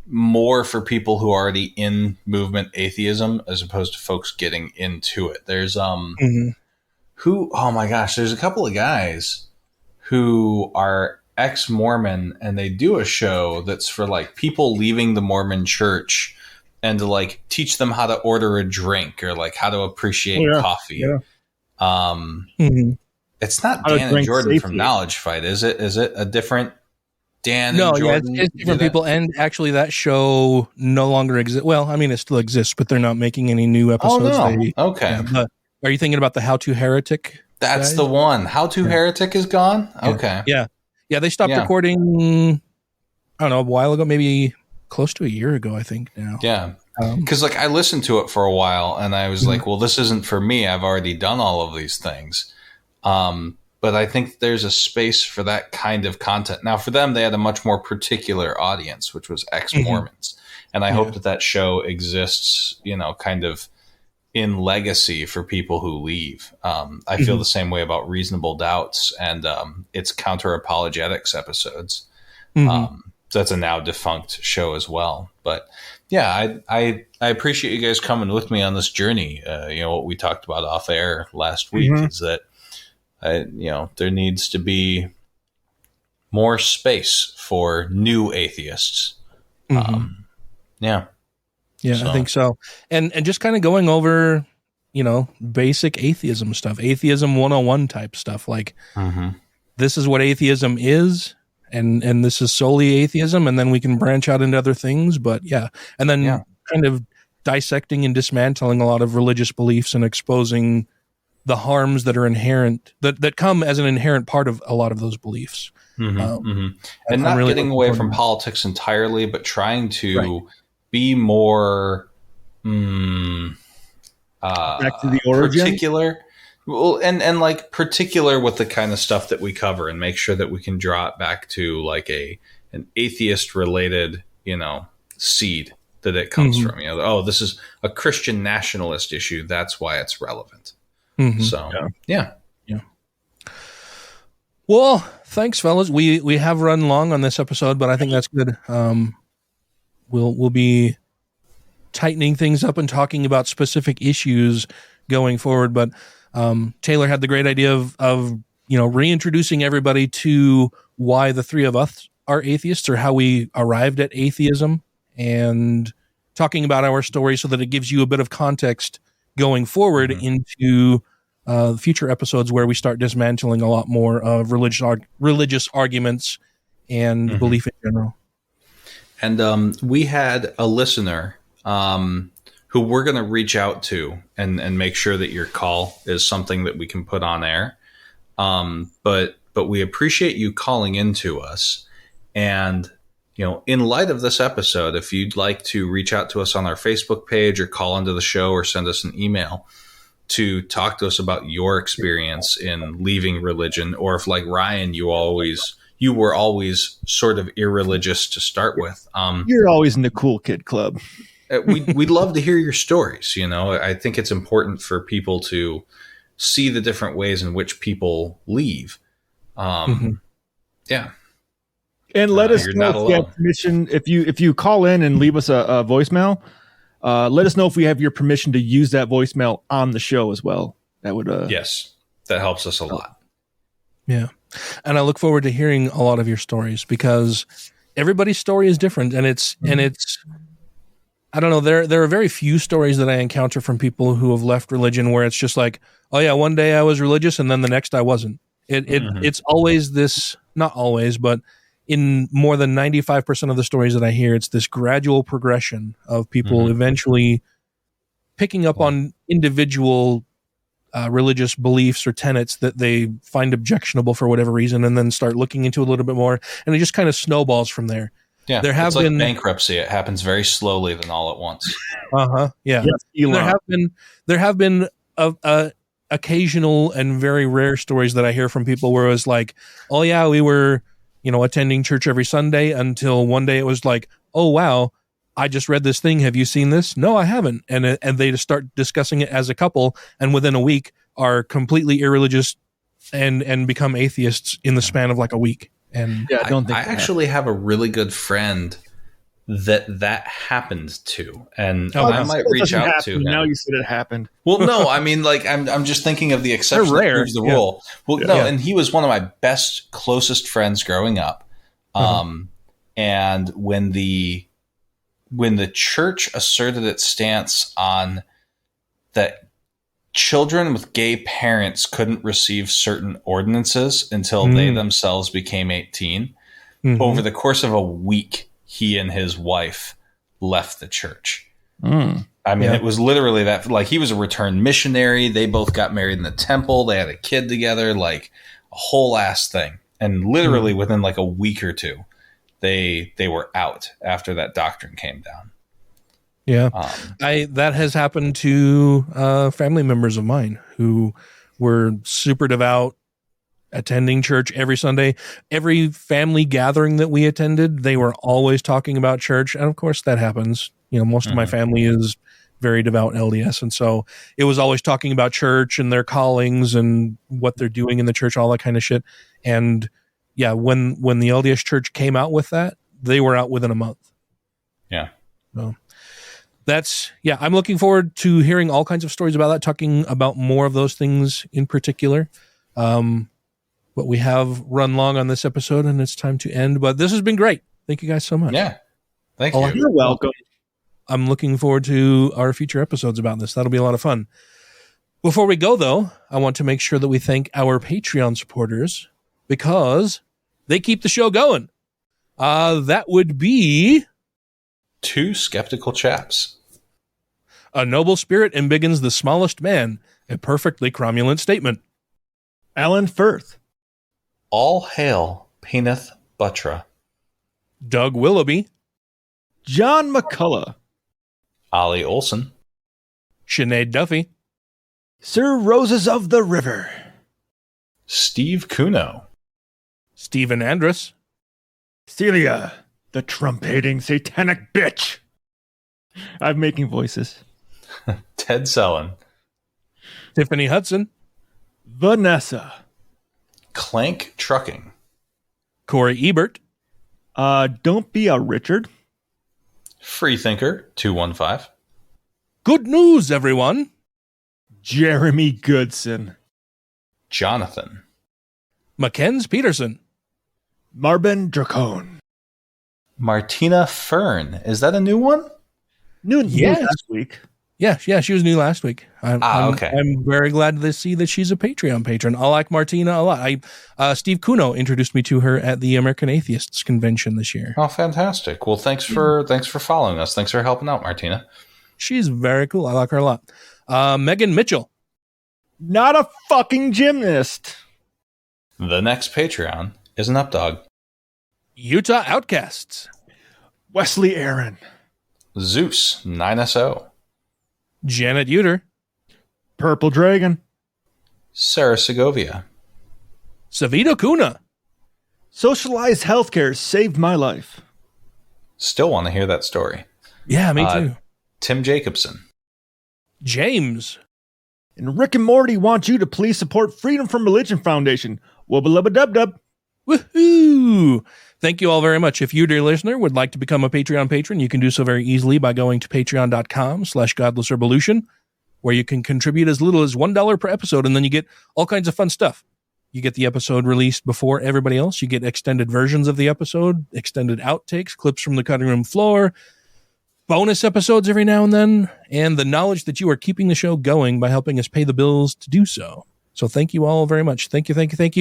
more for people who are already in movement atheism as opposed to folks getting into it. There's there's a couple of guys who are ex-Mormon, and they do a show that's for like people leaving the Mormon church and to like teach them how to order a drink or like how to appreciate coffee. Yeah. It's not Dan and Jordan safely from Knowledge Fight, is it? Is it a different Dan and Jordan? Yeah, it's different people. And actually that show no longer exists. Well, I mean, it still exists, but they're not making any new episodes. Oh, no. Okay. Are you thinking about the How to Heretic? That's the one. How to Heretic is gone? Okay. Yeah. They stopped recording I don't know, a while ago, maybe close to a year ago, I think now. Yeah. Because like I listened to it for a while and I was like, well, this isn't for me. I've already done all of these things. But I think there's a space for that kind of content. Now, for them, they had a much more particular audience, which was ex-Mormons. And I hope that show exists, you know, kind of in legacy for people who leave. I feel the same way about Reasonable Doubts and its counter-apologetics episodes. That's a now defunct show as well. But yeah, I appreciate you guys coming with me on this journey. You know, what we talked about off air last week is that, you know, there needs to be more space for new atheists. Yeah. Yeah, So. I think so. And just kind of going over, you know, basic atheism stuff, atheism 101 type stuff. Like, this is what atheism is, and this is solely atheism, and then we can branch out into other things. But yeah, and then kind of dissecting and dismantling a lot of religious beliefs and exposing the harms that are inherent, that come as an inherent part of a lot of those beliefs. And not really getting away from politics entirely, but trying to be more back to the origin. Particular. Well, and like particular with the kind of stuff that we cover, and make sure that we can draw it back to like an atheist related, you know, seed that it comes from. You know, oh, this is a Christian nationalist issue. That's why it's relevant. So yeah. Well, thanks, fellas. We have run long on this episode, but I think that's good. We'll be tightening things up and talking about specific issues going forward. But Taylor had the great idea of you know, reintroducing everybody to why the three of us are atheists, or how we arrived at atheism, and talking about our story so that it gives you a bit of context going forward into future episodes where we start dismantling a lot more of religious arguments and belief in general. And we had a listener who we're going to reach out to and make sure that your call is something that we can put on air. But we appreciate you calling into us. And, you know, in light of this episode, if you'd like to reach out to us on our Facebook page or call into the show or send us an email to talk to us about your experience in leaving religion, or if like Ryan, you were always sort of irreligious to start with. You're always in the cool kid club. We'd love to hear your stories. You know, I think it's important for people to see the different ways in which people leave. Yeah. And let us know if you have permission. If you call in and leave us a voicemail, let us know if we have your permission to use that voicemail on the show as well. That would yes, that helps us a lot. Yeah. And I look forward to hearing a lot of your stories, because everybody's story is different, and it's I don't know, there are very few stories that I encounter from people who have left religion where it's just like, oh yeah, one day I was religious and then the next I wasn't. It's always this, not always, but in more than 95% of the stories that I hear, it's this gradual progression of people eventually picking up on individual religious beliefs or tenets that they find objectionable for whatever reason, and then start looking into a little bit more, and it just kind of snowballs from there. Yeah, there have it's been like bankruptcy. It happens very slowly, then all at once. Yeah. Yes, there have been occasional and very rare stories that I hear from people where it was like, oh yeah, we were, you know, attending church every Sunday until one day it was like, oh wow, I just read this thing. Have you seen this? No, I haven't. And they just start discussing it as a couple, and within a week are completely irreligious and become atheists in the span of like a week. And yeah, I actually have a really good friend that happened to, and I might reach out to him. Now you said it happened. Well, no, I mean, like I'm just thinking of the exception that proves the rule. Well, no, and he was one of my best, closest friends growing up. And when the church asserted its stance on that children with gay parents couldn't receive certain ordinances until they themselves became 18, over the course of a week, he and his wife left the church. I mean, it was literally that, like, he was a returned missionary. They both got married in the temple. They had a kid together, like a whole ass thing. And literally within like a week or two, they were out after that doctrine came down. Yeah, that has happened to family members of mine who were super devout, attending church every Sunday. Every family gathering that we attended, they were always talking about church. And of course that happens. Most of my family is very devout LDS. And so it was always talking about church and their callings and what they're doing in the church, all that kind of shit. And yeah, when the LDS church came out with that, they were out within a month. Yeah. So I'm looking forward to hearing all kinds of stories about that, talking about more of those things in particular. But we have run long on this episode and it's time to end, but this has been great. Thank you guys so much. Yeah. Thank you. You're welcome. I'm looking forward to our future episodes about this. That'll be a lot of fun. Before we go, though, I want to make sure that we thank our Patreon supporters because they keep the show going. That would be... 2 skeptical chaps. A noble spirit embiggens the smallest man. A perfectly cromulent statement. Alan Firth. All hail Peneth Buttra. Doug Willoughby. John McCullough. Ollie Olson. Sinead Duffy. Sir Roses of the River. Steve Kuno. Stephen Andrus. Celia, the Trump-hating satanic bitch. I'm making voices. Ted Sellen. Tiffany Hudson. Vanessa. Clank Trucking. Corey Ebert. Don't be a Richard. Freethinker 215. Good news, everyone. Jeremy Goodson. Jonathan. Mackenzie Peterson. Marvin Dracone. Martina Fern. Is that a new one? New last week. Yeah, she was new last week. Okay. I'm very glad to see that she's a Patreon patron. I like Martina a lot. Steve Kuno introduced me to her at the American Atheists convention this year. Oh, fantastic. Well, thanks for following us. Thanks for helping out, Martina. She's very cool. I like her a lot. Megan Mitchell. Not a fucking gymnast. The next Patreon is an updog. Utah Outcasts. Wesley Aaron. Zeus 9SO. Janet Uter. Purple Dragon. Sarah Segovia. Savita Kuna. Socialized healthcare saved my life. Still want to hear that story. Yeah, me too. Tim Jacobson. James. And Rick and Morty want you to please support Freedom from Religion Foundation. Wubba-lubba-dub-dub. Woohoo! Thank you all very much. If you, dear listener, would like to become a Patreon patron, you can do so very easily by going to patreon.com/GodlessRebelution, where you can contribute as little as $1 per episode, and then you get all kinds of fun stuff. You get the episode released before everybody else. You get extended versions of the episode, extended outtakes, clips from the cutting room floor, bonus episodes every now and then, and the knowledge that you are keeping the show going by helping us pay the bills to do so. So thank you all very much. Thank you. Thank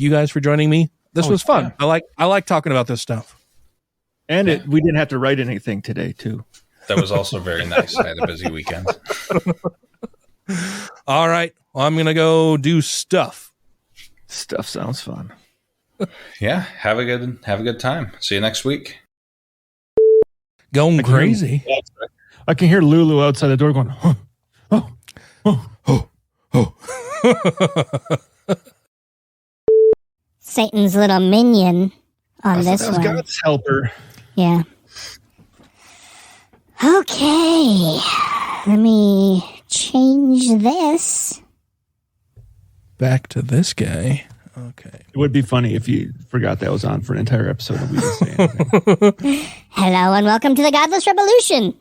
you guys for joining me. This was fun. Yeah. I like talking about this stuff. And we didn't have to write anything today, too. That was also very nice. I had a busy weekend. All right. Well, I'm going to go do stuff. Stuff sounds fun. Yeah. Have a good time. See you next week. Going crazy. I can hear Lulu outside the door going, oh. Satan's little minion on this one. God's helper. Yeah. Okay. Let me change this. Back to this guy. Okay. It would be funny if you forgot that was on for an entire episode and we didn't say anything. Hello and welcome to the Godless Rebelution.